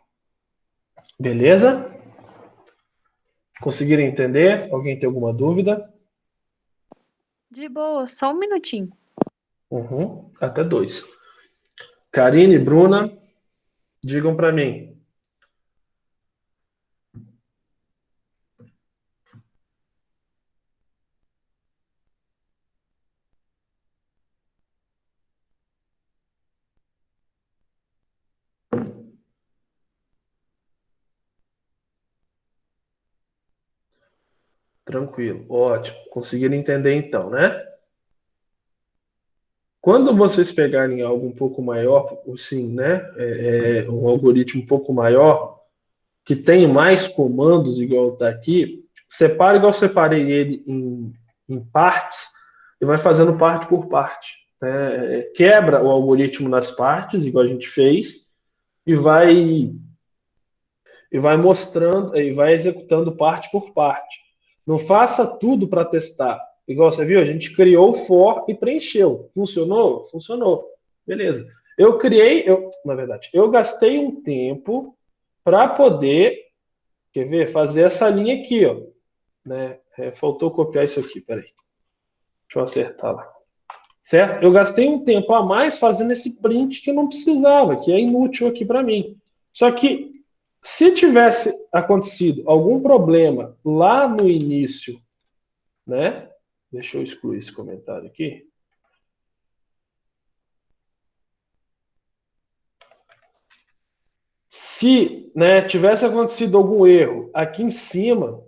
Speaker 1: Beleza? Conseguiram entender? Alguém tem alguma dúvida?
Speaker 2: De boa, só um minutinho.
Speaker 1: Uhum, até 2. Karine e Bruna, digam para mim. Tranquilo, ótimo. Conseguiram entender então, né? Quando vocês pegarem algo um pouco maior, assim, né? Um algoritmo um pouco maior, que tem mais comandos, igual está aqui, separa igual eu separei ele em partes e vai fazendo parte por parte. Né? Quebra o algoritmo nas partes, igual a gente fez, e vai mostrando, e vai executando parte por parte. Não faça tudo para testar. Igual você viu, a gente criou o for e preencheu. Funcionou? Funcionou. Beleza. Na verdade, eu gastei um tempo para poder, quer ver, fazer essa linha aqui, ó. Né? Faltou copiar isso aqui, peraí. Deixa eu acertar lá. Certo? Eu gastei um tempo a mais fazendo esse print que eu não precisava, que é inútil aqui para mim. Só que se tivesse acontecido algum problema lá no início, né? Deixa eu excluir esse comentário aqui. Se, né, tivesse acontecido algum erro aqui em cima,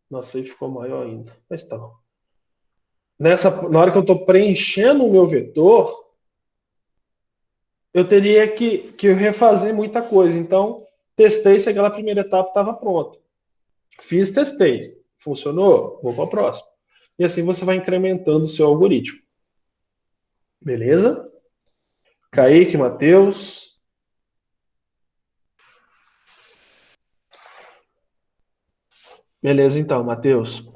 Speaker 1: nossa, aí ficou maior ainda. Mas tá. Na hora que eu estou preenchendo o meu vetor, eu teria que refazer muita coisa. Então, testei se aquela primeira etapa estava pronta. Fiz, testei. Funcionou? Vou para a próxima. E assim você vai incrementando o seu algoritmo. Beleza? Kaique, Matheus. Beleza, então, Matheus.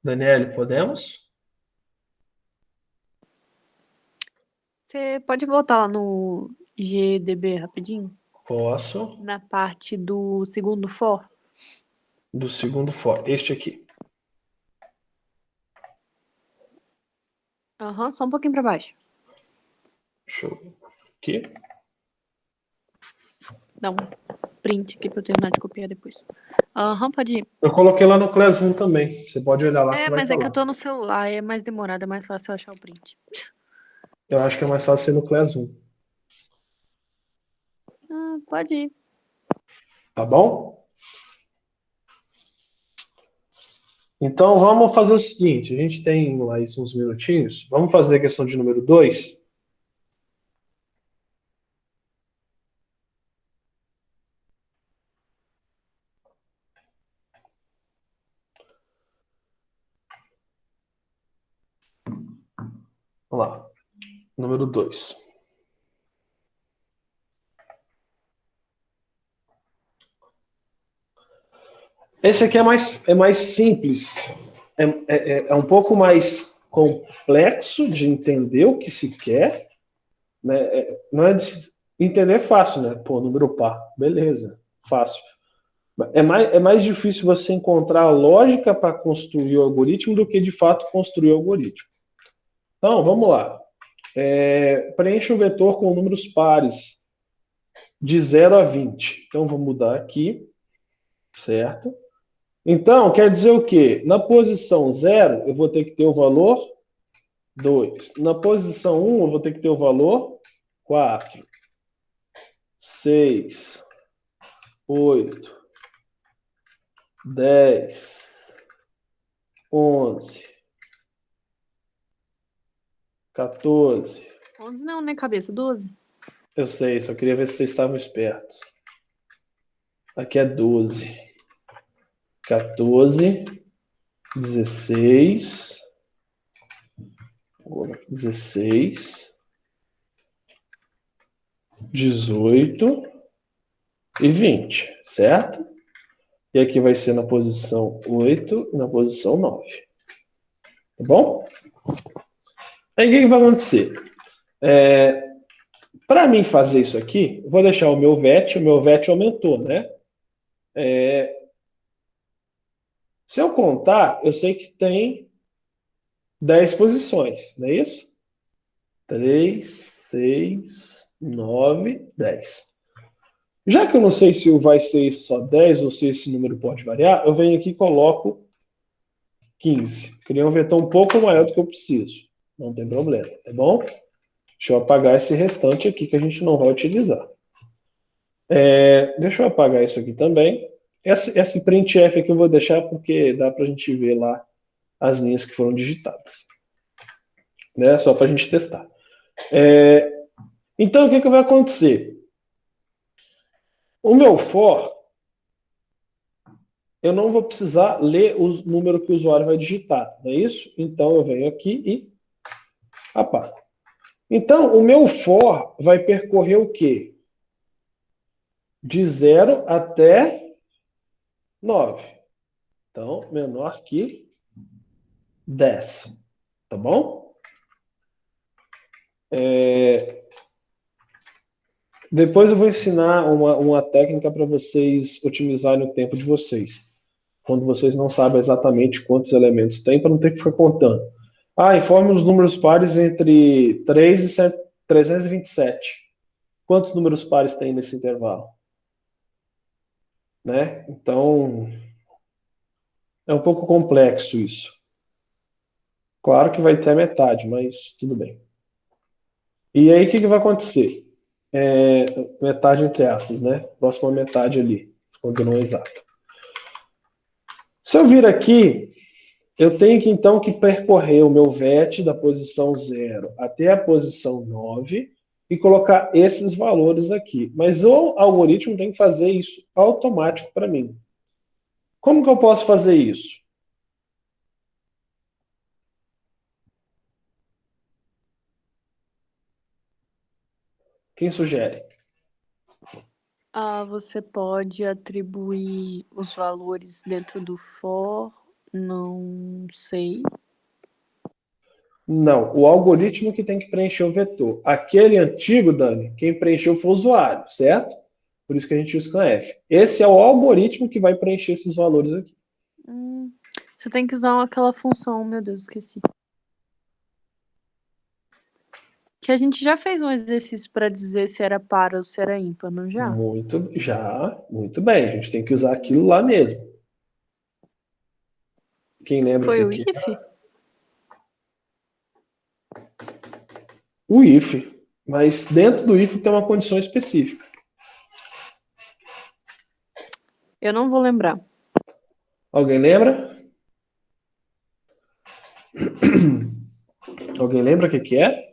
Speaker 1: Daniele, podemos?
Speaker 2: Você pode voltar lá no GDB rapidinho?
Speaker 1: Posso.
Speaker 2: Na parte do segundo for?
Speaker 1: Do segundo for. Este aqui.
Speaker 2: Aham, só um pouquinho para baixo.
Speaker 1: Deixa eu ver aqui.
Speaker 2: Dá um print aqui para eu terminar de copiar depois. Aham, pode ir.
Speaker 1: Eu coloquei lá no Classroom também. Você pode olhar lá que vai
Speaker 2: Mas
Speaker 1: estar
Speaker 2: é que
Speaker 1: lá.
Speaker 2: eu tô no celular, é mais demorado, é mais fácil eu achar o print.
Speaker 1: Eu acho que é mais fácil ser no Classroom.
Speaker 2: Pode ir.
Speaker 1: Tá bom? Então vamos fazer o seguinte: a gente tem mais uns minutinhos. Vamos fazer a questão de número 2. Vamos lá. Número 2. Esse aqui é mais simples. É um pouco mais complexo de entender o que se quer. Né? Não é de entender fácil, né? Pô, número par. Beleza. Fácil. É mais difícil você encontrar a lógica para construir o algoritmo do que, de fato, construir o algoritmo. Então, vamos lá. Preencha o vetor com números pares de 0 a 20. Então, vou mudar aqui, certo? Então, quer dizer o quê? Na posição 0, eu vou ter que ter o valor 2. Na posição 1, eu vou ter que ter o valor 4, 6, 8, 10, 11, 14.
Speaker 2: 11 não, né, cabeça? 12.
Speaker 1: Eu sei, só queria ver se vocês estavam espertos. Aqui é 12. 14, 16, 16, 18 e 20, certo? E aqui vai ser na posição 8 e na posição 9. Tá bom? Aí o que vai acontecer? Para mim fazer isso aqui, eu vou deixar o meu VET aumentou, né? Se eu contar, eu sei que tem 10 posições, não é isso? 3, 6, 9, 10. Já que eu não sei se vai ser só 10 ou se esse número pode variar, eu venho aqui e coloco 15. Criei um vetor um pouco maior do que eu preciso. Não tem problema, tá bom? Deixa eu apagar esse restante aqui que a gente não vai utilizar. Deixa eu apagar isso aqui também. Esse printf aqui eu vou deixar porque dá para a gente ver lá as linhas que foram digitadas. Né? Só para a gente testar. Então, o que vai acontecer? O meu for, eu não vou precisar ler o número que o usuário vai digitar, não é isso? Então, eu venho aqui e apago. Então, o meu for vai percorrer o quê? De 0 até 9. Então, menor que 10. Tá bom? Depois eu vou ensinar uma técnica para vocês otimizarem o tempo de vocês. Quando vocês não sabem exatamente quantos elementos tem, para não ter que ficar contando. Informe os números pares entre 3 e 327. Quantos números pares tem nesse intervalo? Né? Então, é um pouco complexo isso. Claro que vai ter a metade, mas tudo bem. E aí, o que vai acontecer? Metade entre aspas, né? Próxima metade ali, quando não é exato. Se eu vir aqui, eu tenho que então que percorrer o meu VET da posição 0 até a posição 9 e colocar esses valores aqui. Mas o algoritmo tem que fazer isso automático para mim. Como que eu posso fazer isso? Quem sugere?
Speaker 2: Você pode atribuir os valores dentro do for, não sei.
Speaker 1: Não, o algoritmo que tem que preencher o vetor. Aquele antigo, Dani, quem preencheu foi o usuário, certo? Por isso que a gente usa scanf. Esse é o algoritmo que vai preencher esses valores aqui.
Speaker 2: Você tem que usar aquela função, meu Deus, esqueci. Que a gente já fez um exercício para dizer se era par ou se era ímpar, não já?
Speaker 1: Muito bem. A gente tem que usar aquilo lá mesmo. Quem lembra
Speaker 2: Foi
Speaker 1: que
Speaker 2: o if?
Speaker 1: O if. Mas dentro do if tem uma condição específica.
Speaker 2: Eu não vou lembrar.
Speaker 1: Alguém lembra? Alguém lembra o que é?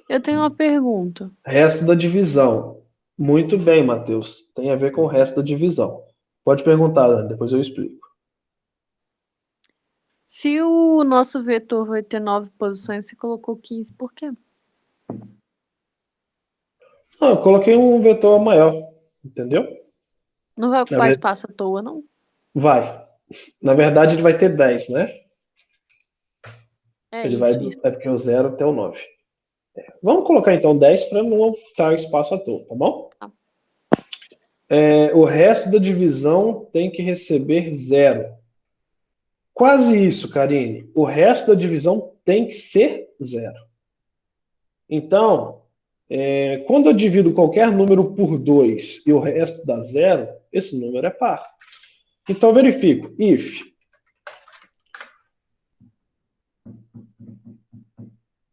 Speaker 2: Eu tenho uma pergunta.
Speaker 1: Resto da divisão. Muito bem, Matheus. Tem a ver com o resto da divisão. Pode perguntar, Dani, depois eu explico.
Speaker 2: Se o nosso vetor vai ter 9 posições, você colocou 15, por quê?
Speaker 1: Eu coloquei um vetor maior, entendeu?
Speaker 2: Não vai ocupar espaço à toa, não?
Speaker 1: Vai. Na verdade, ele vai ter 10, né?
Speaker 2: Isso.
Speaker 1: É porque o 0 até o 9. Vamos colocar então 10 para não ocupar espaço à toa, tá bom?
Speaker 2: Tá.
Speaker 1: O resto da divisão tem que receber 0. Quase isso, Karine. O resto da divisão tem que ser 0. Então, quando eu divido qualquer número por 2 e o resto dá 0, esse número é par. Então, eu verifico. If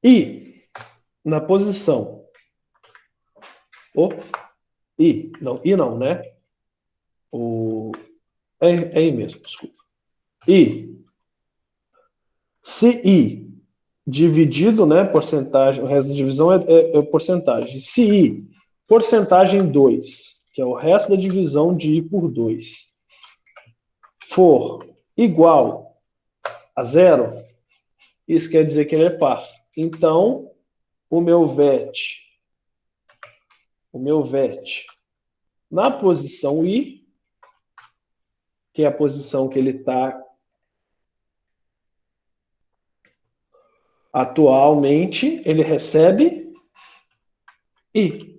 Speaker 1: I na posição. I não, né? É I mesmo, desculpa. Se I dividido, né, porcentagem, o resto da divisão é porcentagem. Se I, porcentagem 2, que é o resto da divisão de I por 2, for igual a 0, isso quer dizer que ele é par. Então, o meu VET na posição I, que é a posição que ele está atualmente, ele recebe I.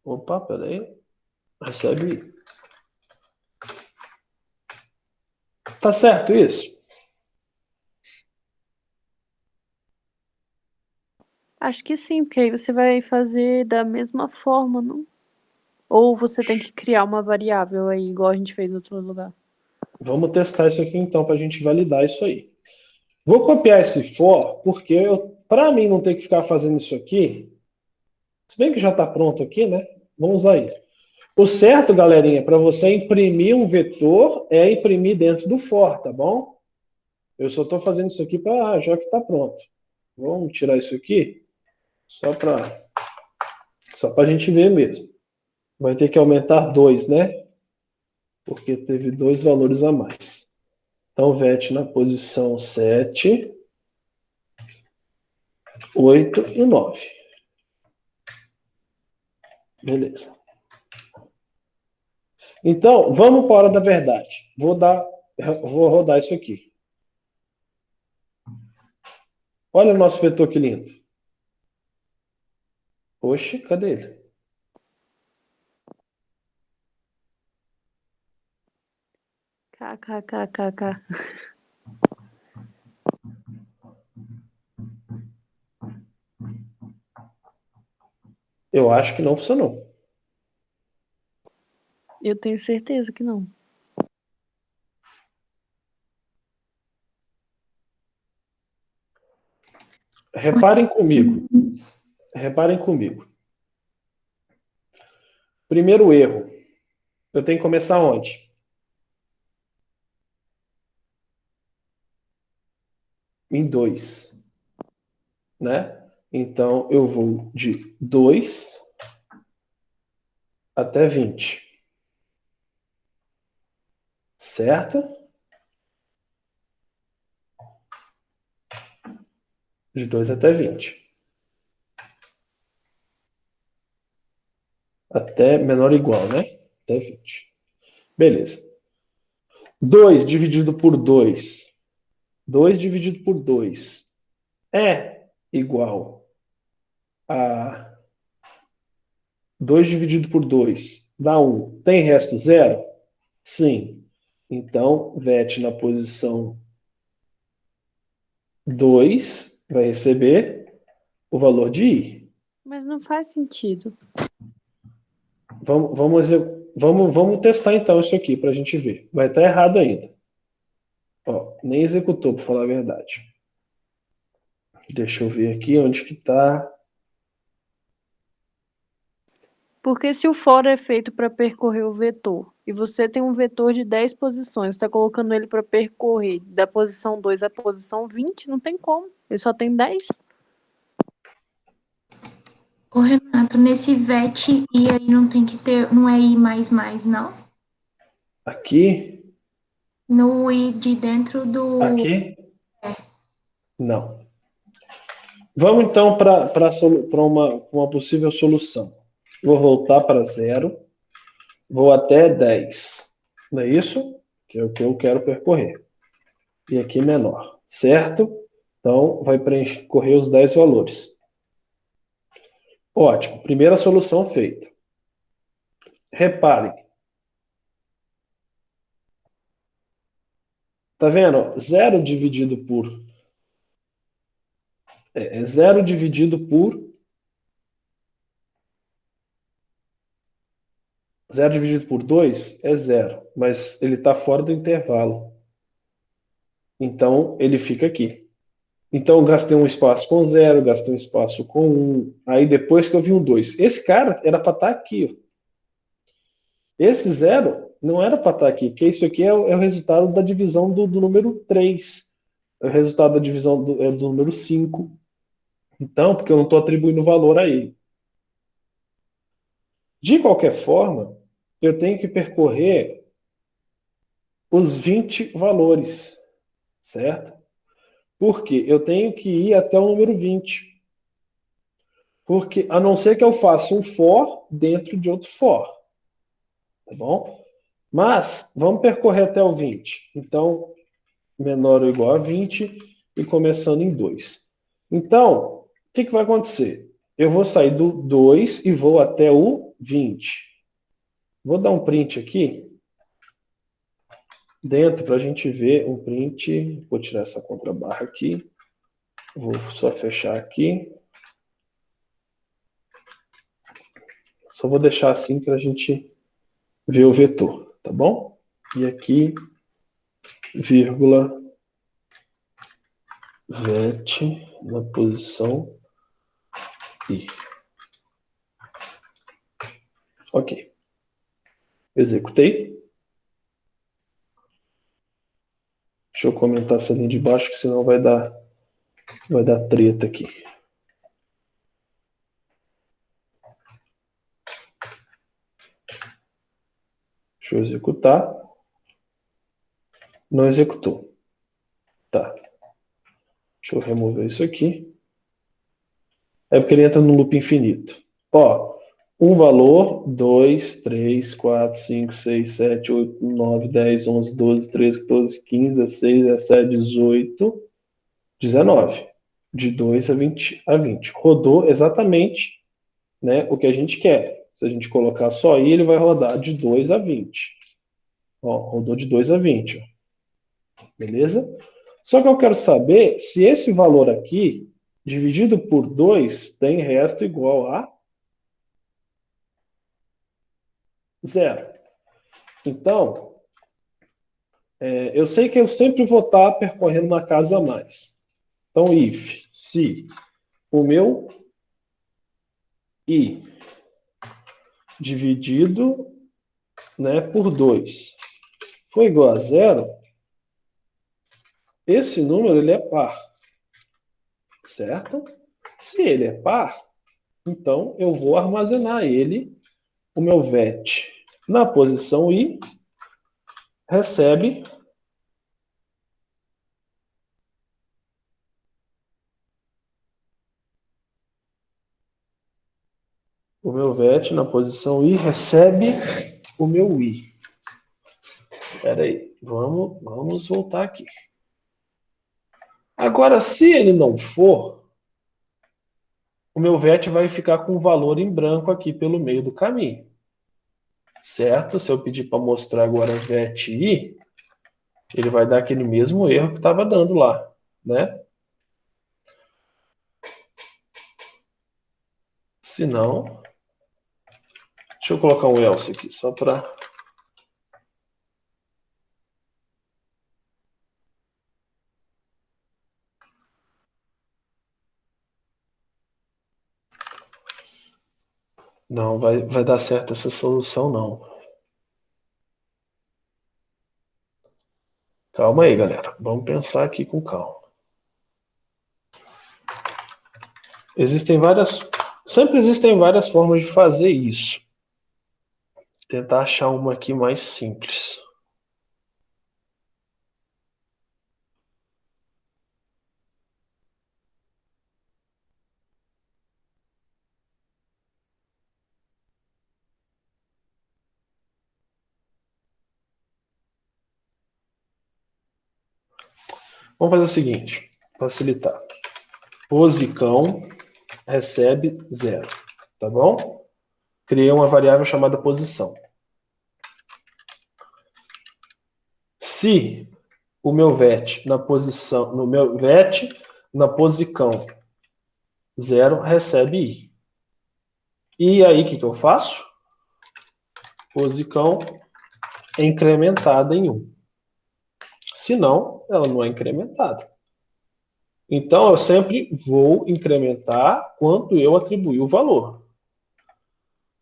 Speaker 1: Opa, peraí. Recebe I. Tá certo isso?
Speaker 2: Acho que sim, porque aí você vai fazer da mesma forma, não? Ou você tem que criar uma variável aí, igual a gente fez no outro lugar.
Speaker 1: Vamos testar isso aqui então para a gente validar isso aí. Vou copiar esse for, porque para mim não ter que ficar fazendo isso aqui, se bem que já está pronto aqui, né? Vamos usar ele. O certo, galerinha, para você imprimir um vetor é imprimir dentro do for, tá bom? Eu só estou fazendo isso aqui para já que está pronto. Vamos tirar isso aqui, só para a gente ver mesmo. Vai ter que aumentar 2, né? Porque teve 2 valores a mais. Então, VET na posição 7, 8 e 9. Beleza. Então, vamos para a hora da verdade. Vou rodar isso aqui. Olha o nosso vetor que lindo. Oxe, cadê ele?
Speaker 2: KKKKK.
Speaker 1: Eu acho que não funcionou.
Speaker 2: Eu tenho certeza que não.
Speaker 1: Reparem comigo. Reparem comigo. Primeiro erro. Eu tenho que começar onde? Em 2. Né? Então, eu vou de 2 até 20. Certo? De 2 até 20. Até menor ou igual, né? Até 20. Beleza. 2 dividido por 2. 2 dividido por 2 é igual a 2 dividido por 2 dá 1. Tem resto zero? Sim. Então, VET na posição 2 vai receber o valor de I.
Speaker 2: Mas não faz sentido.
Speaker 1: Vamos testar então isso aqui para a gente ver. Vai estar errado ainda. Ó, nem executou, para falar a verdade. Deixa eu ver aqui onde que está.
Speaker 2: Porque se o for é feito para percorrer o vetor, e você tem um vetor de 10 posições, está colocando ele para percorrer da posição 2 à posição 20, não tem como. Ele só tem 10.
Speaker 3: Ô, Renato, nesse VET I aí não tem que ter, não é I mais, não?
Speaker 1: Aqui?
Speaker 3: No I de dentro do...
Speaker 1: Aqui? Não. Vamos então para uma possível solução. Vou voltar para 0. Vou até 10. Não é isso? Que é o que eu quero percorrer. E aqui menor. certo? Então, vai correr os 10 valores. Ótimo, primeira solução feita. Reparem. Tá vendo? 0 dividido por... 0 dividido por... 0 dividido por 2 é 0, mas ele está fora do intervalo. Então, ele fica aqui. Então, eu gastei um espaço com 0, gastei um espaço com 1. Aí, depois que eu vi um 2. Esse cara era para estar aqui. Ó. Esse 0 não era para estar aqui, porque isso aqui é o resultado da divisão do número 3. É o resultado da divisão do número 5. Então, porque eu não estou atribuindo valor a ele. De qualquer forma, eu tenho que percorrer os 20 valores, certo? Porque eu tenho que ir até o número 20. Porque, a não ser que eu faça um for dentro de outro for. Tá bom? Mas, vamos percorrer até o 20. Então, menor ou igual a 20 e começando em 2. Então, o que vai acontecer? Eu vou sair do 2 e vou até o 20. Vou dar um print aqui. Dentro, para a gente ver um print. Vou tirar essa contrabarra aqui. Vou só fechar aqui. Só vou deixar assim para a gente ver o vetor, tá bom? E aqui, vírgula, vet na posição I. Ok. Executei. Deixa eu comentar essa linha de baixo, que senão vai dar treta aqui. Deixa eu executar. Não executou. Tá. Deixa eu remover isso aqui. É porque ele entra no loop infinito. Ó, um valor, 2, 3, 4, 5, 6, 7, 8, 9, 10, 11, 12, 13, 14, 15, 16, 17, 18, 19. De 2 a 20 a 20. Rodou exatamente, né, o que a gente quer. Se a gente colocar só aí, ele vai rodar de 2 a 20. Ó, rodou de 2 a 20. Ó. Beleza? Só que eu quero saber se esse valor aqui, dividido por 2, tem resto igual a 0. Então, eu sei que eu sempre vou estar percorrendo uma casa a mais. Então, se o meu I dividido, né, por 2 for igual a 0, esse número ele é par, certo? Se ele é par, então eu vou armazenar ele, o meu vet, na posição I, recebe o meu vet na posição I, recebe o meu I. Espera aí, vamos voltar aqui. Agora, se ele não for, o meu vet vai ficar com o valor em branco aqui pelo meio do caminho. Certo? Se eu pedir para mostrar agora vet I, ele vai dar aquele mesmo erro que estava dando lá, né? Se não, deixa eu colocar um else aqui, só para... Não, vai dar certo essa solução, não. Calma aí, galera. Vamos pensar aqui com calma. Sempre existem várias formas de fazer isso. Tentar achar uma aqui mais simples. Vamos fazer o seguinte, facilitar. Posicão recebe 0, tá bom? Criei uma variável chamada posição. Se o meu VET na posição, no meu VET na posicão 0 recebe I. E aí, o que eu faço? Posicão é incrementada em 1. Senão, ela não é incrementada. Então, eu sempre vou incrementar quanto eu atribuir o valor.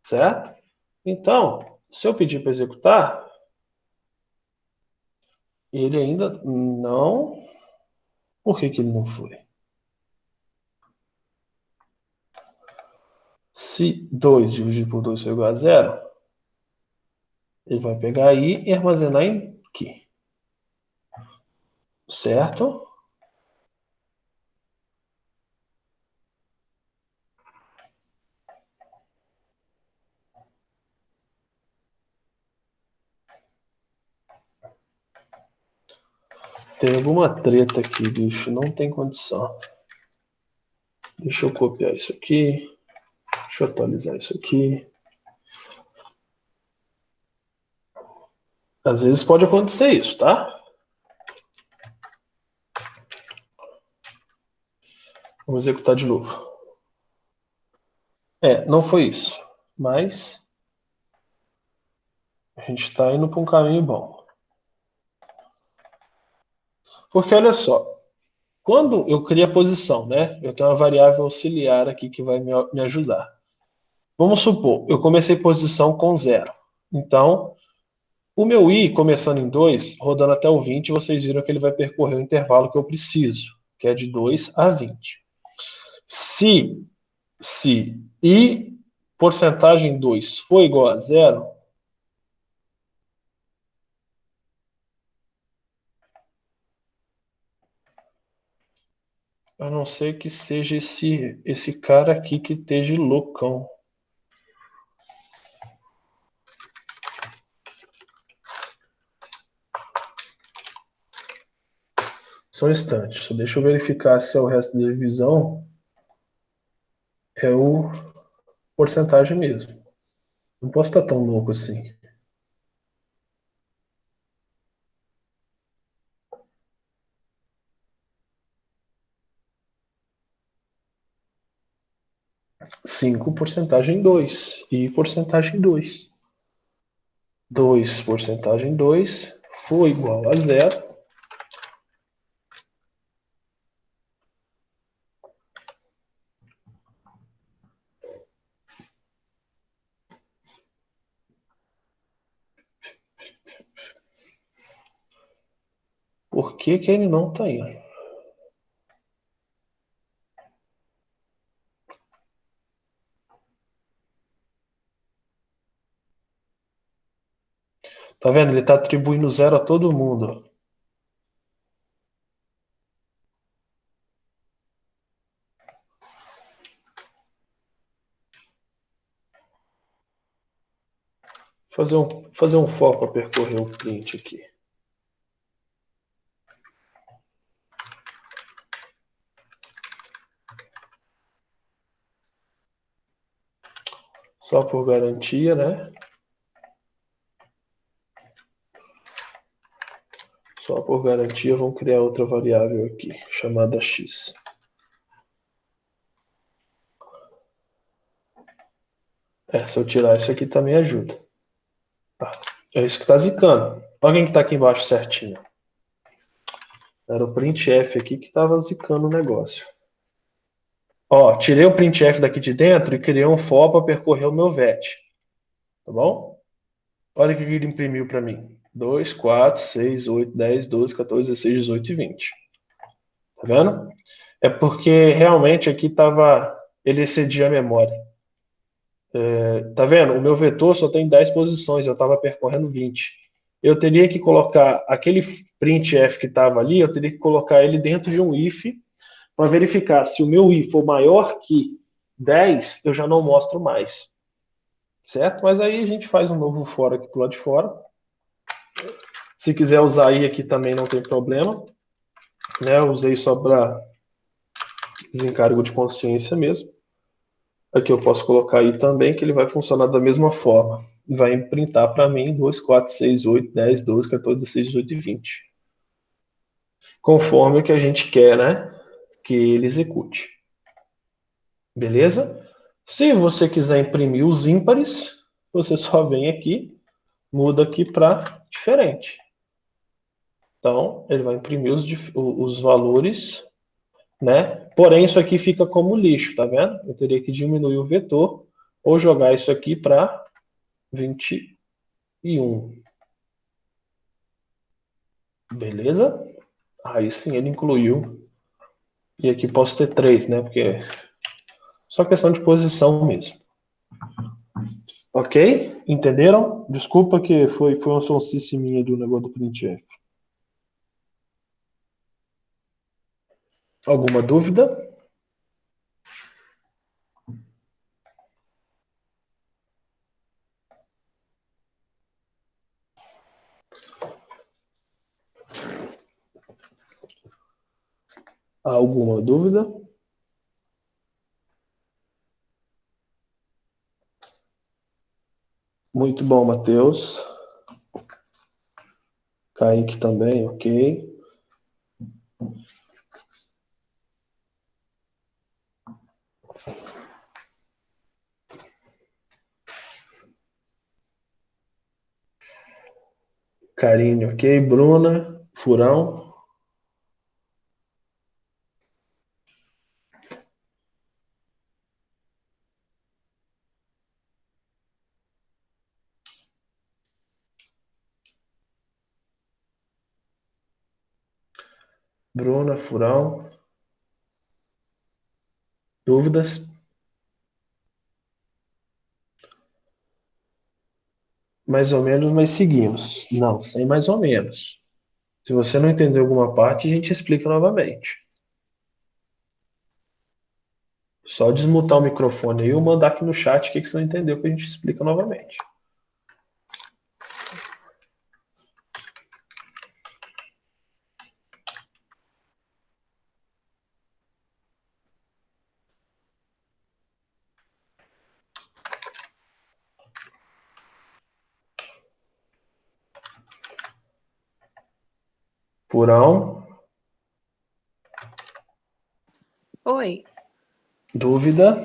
Speaker 1: Certo? Então, se eu pedir para executar, ele ainda não... Por que ele não foi? Se 2 dividido por 2 for igual a 0, ele vai pegar aí e armazenar em aqui. Certo? Tem alguma treta aqui, bicho. Não tem condição. Deixa eu copiar isso aqui. Deixa eu atualizar isso aqui. Às vezes pode acontecer isso, tá? Vamos executar de novo. Não foi isso. Mas a gente está indo para um caminho bom. Porque olha só. Quando eu crio a posição, né? Eu tenho uma variável auxiliar aqui que vai me ajudar. Vamos supor, eu comecei posição com 0. Então, o meu I, começando em 2, rodando até o 20, vocês viram que ele vai percorrer o intervalo que eu preciso, que é de 2 a 20. Se I porcentagem 2 for igual a 0, a não ser que seja esse cara aqui que esteja loucão. Só um instante, só deixa eu verificar se é o resto da divisão. É o porcentagem mesmo. Não posso estar tão louco assim. Cinco porcentagem 2 e porcentagem 2. 2 porcentagem 2 foi igual a 0. Por que que ele não está indo? Tá vendo? Ele está atribuindo 0 a todo mundo. Fazer um for para percorrer o print aqui. Só por garantia, né? Só por garantia, vamos criar outra variável aqui, chamada x. Se eu tirar isso aqui também ajuda. Tá. É isso que está zicando. Olha quem que está aqui embaixo certinho. Era o printf aqui que estava zicando o negócio. Ó, tirei o printf daqui de dentro e criei um for para percorrer o meu VET. Tá bom? Olha o que ele imprimiu para mim. 2, 4, 6, 8, 10, 12, 14, 16, 18 e 20. Tá vendo? É porque realmente aqui ele excedia a memória. Tá vendo? O meu vetor só tem 10 posições, eu estava percorrendo 20. Eu teria que colocar aquele printf que estava ali, eu teria que colocar ele dentro de um if para verificar se o meu i for maior que 10, eu já não mostro mais. Certo? Mas aí a gente faz um novo for aqui do lado de fora. Se quiser usar i aqui também não tem problema. né? Eu usei só para desencargo de consciência mesmo. Aqui eu posso colocar aí também que ele vai funcionar da mesma forma. Vai imprintar para mim 2, 4, 6, 8, 10, 12, 14, 16, 18 e 20. Conforme o que a gente quer, né? Que ele execute. Beleza? Se você quiser imprimir os ímpares, você só vem aqui, muda aqui para diferente. Então, ele vai imprimir os valores, né? Porém, isso aqui fica como lixo, tá vendo? Eu teria que diminuir o vetor ou jogar isso aqui para 21. Beleza? Aí sim ele incluiu. E aqui posso ter 3, né? Porque é só questão de posição mesmo. Ok? Entenderam? Desculpa que foi uma sonsice minha do negócio do printf. Alguma dúvida? Alguma dúvida? Muito bom, Matheus. Kaique também, ok. Karine, ok. Bruna, Furão. Bruna, Furão. Dúvidas? Mais ou menos, mas seguimos. Não, sem mais ou menos. Se você não entendeu alguma parte, a gente explica novamente. Só desmutar o microfone aí ou mandar aqui no chat o que você não entendeu, que a gente explica novamente. Furão?
Speaker 2: Oi.
Speaker 1: Dúvida?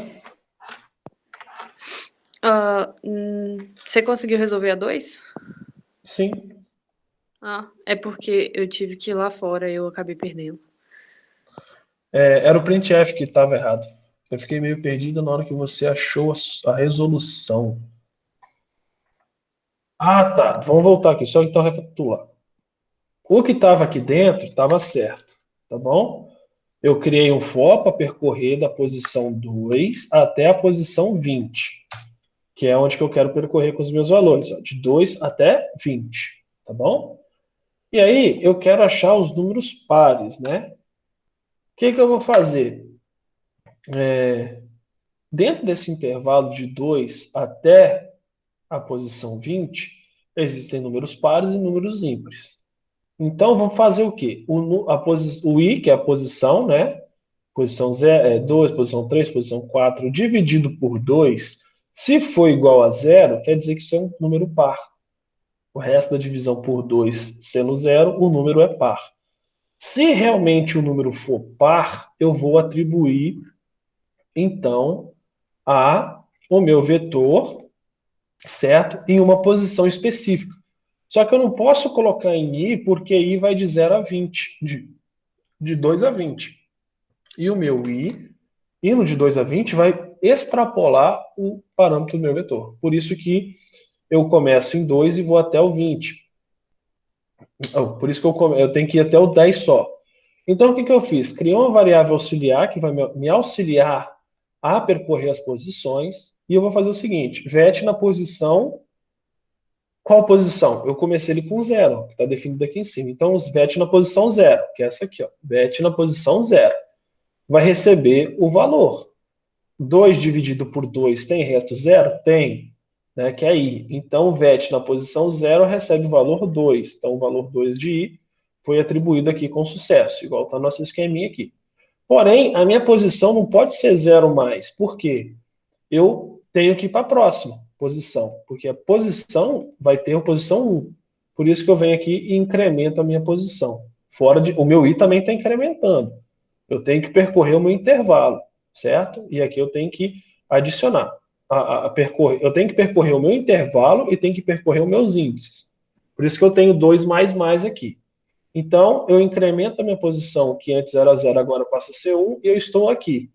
Speaker 2: Você conseguiu resolver a 2?
Speaker 1: Sim.
Speaker 2: É porque eu tive que ir lá fora e eu acabei perdendo.
Speaker 1: Era o printf que estava errado. Eu fiquei meio perdido na hora que você achou a resolução. Ah, tá. Vamos voltar aqui, só então recapitular. O que estava aqui dentro estava certo, tá bom? Eu criei um for para percorrer da posição 2 até a posição 20, que é onde que eu quero percorrer com os meus valores, ó, de 2 até 20, tá bom? E aí, eu quero achar os números pares, né? O que eu vou fazer? Dentro desse intervalo de 2 até a posição 20, existem números pares e números ímpares. Então, vamos fazer o quê? O i, que é a posição, né? Posição 2, posição 3, posição 4, dividido por 2, se for igual a 0, quer dizer que isso é um número par. O resto da divisão por 2 sendo 0, o número é par. Se realmente o número for par, eu vou atribuir, então, o meu vetor, certo? Em uma posição específica. Só que eu não posso colocar em i, porque i vai de 0 a 20, de 2 a 20. E o meu i, indo de 2 a 20, vai extrapolar o parâmetro do meu vetor. Por isso que eu começo em 2 e vou até o 20. Por isso que eu tenho que ir até o 10 só. Então, o que eu fiz? Criei uma variável auxiliar que vai me auxiliar a percorrer as posições. E eu vou fazer o seguinte: vet na posição. Qual posição? Eu comecei ele com 0, que está definido aqui em cima. Então, os vet na posição 0, que é essa aqui, ó. Vet na posição 0. Vai receber o valor. 2 dividido por 2 tem resto 0? Tem, né, que é i. Então, o vet na posição 0 recebe o valor 2. Então, o valor 2 de i foi atribuído aqui com sucesso, igual está nosso esqueminha aqui. Porém, a minha posição não pode ser 0 mais. Por quê? Eu tenho que ir para a próxima posição, porque a posição vai ter a posição 1. Por isso que eu venho aqui e incremento a minha posição. O meu I também está incrementando. Eu tenho que percorrer o meu intervalo, certo? E aqui eu tenho que adicionar. Eu tenho que percorrer o meu intervalo e tenho que percorrer os meus índices. Por isso que eu tenho 2 mais aqui. Então, eu incremento a minha posição, que antes era 0, agora passa a ser 1, e eu estou aqui.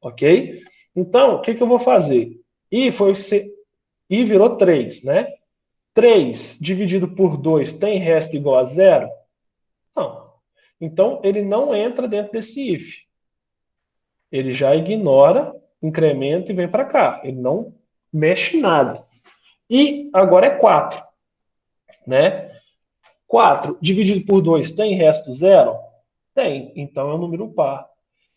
Speaker 1: Ok? Então, o que eu vou fazer? I virou 3, né? 3 dividido por 2 tem resto igual a 0? Não. Então, ele não entra dentro desse if. Ele já ignora, incrementa e vem para cá. Ele não mexe nada. E agora é 4, né? 4 dividido por 2 tem resto 0? Tem. Então é um número par.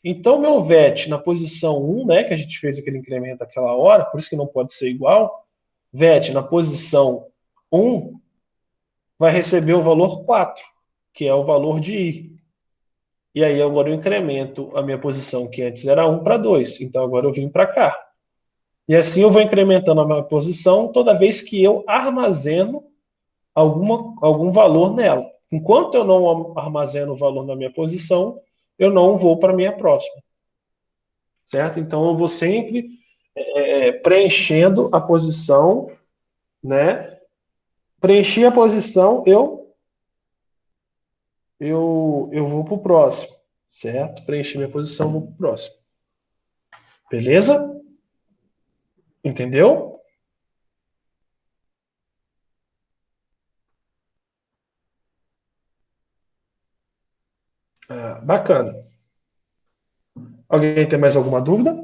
Speaker 1: Então, meu VET na posição 1, né, que a gente fez aquele incremento aquela hora, por isso que não pode ser igual, VET na posição 1 vai receber o valor 4, que é o valor de I. E aí agora eu incremento a minha posição, que antes era 1, para 2. Então agora eu vim para cá. E assim eu vou incrementando a minha posição toda vez que eu armazeno algum valor nela. Enquanto eu não armazeno o valor na minha posição, eu não vou para a minha próxima. Certo? Então eu vou sempre preenchendo a posição, né? Preenchi a posição, eu vou para o próximo, certo? Preenchi minha posição, vou para o próximo. Beleza? Entendeu? Bacana. Alguém tem mais alguma dúvida?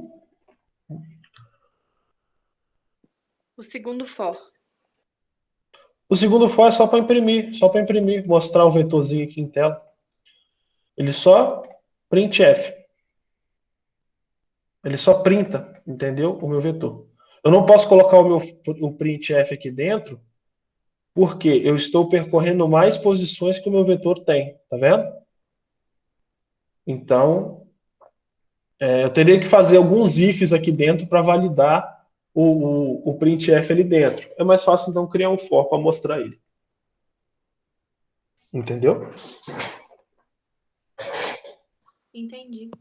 Speaker 2: O segundo for.
Speaker 1: O segundo for é só para imprimir, mostrar o vetorzinho aqui em tela. Ele só printf. Ele só printa, entendeu? O meu vetor. Eu não posso colocar o printf aqui dentro, porque eu estou percorrendo mais posições que o meu vetor tem. Tá vendo? Então, eu teria que fazer alguns ifs aqui dentro para validar o printf ali dentro. É mais fácil, então, criar um for para mostrar ele. Entendeu?
Speaker 2: Entendi.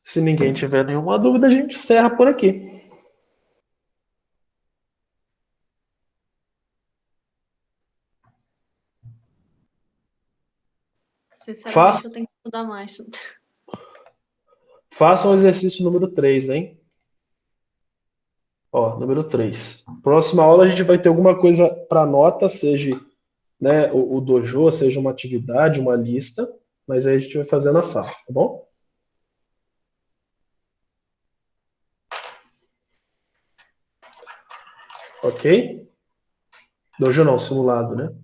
Speaker 1: Se ninguém tiver nenhuma dúvida, a gente encerra por aqui.
Speaker 2: Sinceramente, eu tenho que estudar mais.
Speaker 1: Façam o exercício número 3, hein? Ó, número 3. Próxima aula a gente vai ter alguma coisa para nota, seja, né, o dojo, seja uma atividade, uma lista, mas aí a gente vai fazer na sala, tá bom? Ok? Dojo não, simulado, né?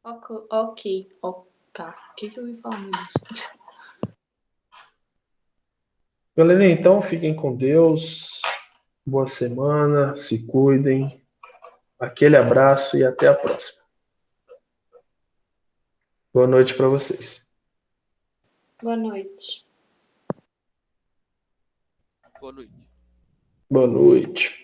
Speaker 2: Ok. O que eu ia falar, meu Deus?
Speaker 1: Galera, então fiquem com Deus. Boa semana, se cuidem. Aquele abraço e até a próxima. Boa noite para vocês.
Speaker 2: Boa noite.
Speaker 4: Boa noite.
Speaker 1: Boa noite.